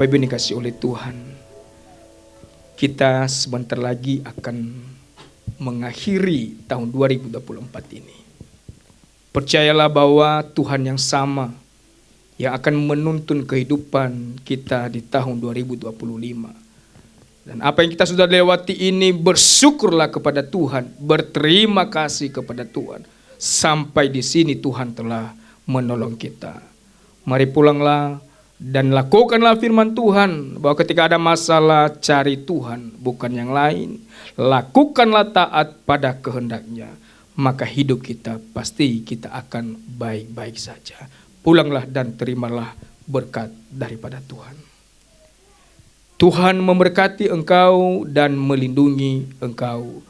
Bapak Ibu yang dikasihi oleh Tuhan, kita sebentar lagi akan mengakhiri tahun 2024 ini. Percayalah bahwa Tuhan yang sama yang akan menuntun kehidupan kita di tahun 2025. Dan apa yang kita sudah lewati ini, bersyukurlah kepada Tuhan, berterima kasih kepada Tuhan. Sampai di sini Tuhan telah menolong kita. Mari pulanglah dan lakukanlah firman Tuhan bahwa ketika ada masalah, cari Tuhan bukan yang lain. Lakukanlah taat pada kehendaknya, maka hidup kita pasti kita akan baik-baik saja. Pulanglah dan terimalah berkat daripada Tuhan. Tuhan memberkati engkau dan melindungi engkau.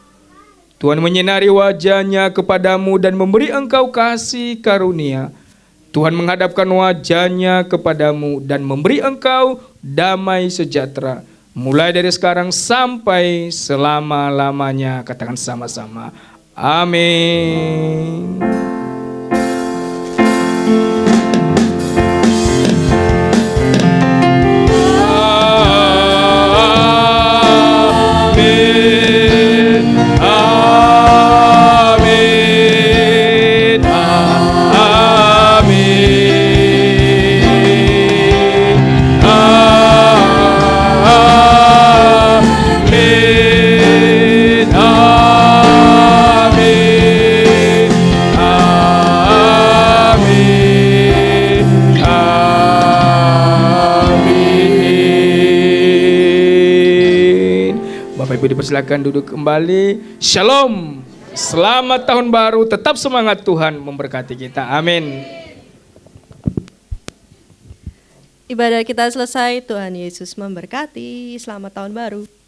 Tuhan menyinari wajah-Nya kepadamu dan memberi engkau kasih karunia. Tuhan menghadapkan wajah-Nya kepadamu dan memberi engkau damai sejahtera. Mulai dari sekarang sampai selama-lamanya. Katakan sama-sama. Amin. Ibu dipersilakan duduk kembali. Shalom. Selamat tahun baru. Tetap semangat, Tuhan memberkati kita. Amin. Ibadah kita selesai. Tuhan Yesus memberkati. Selamat tahun baru.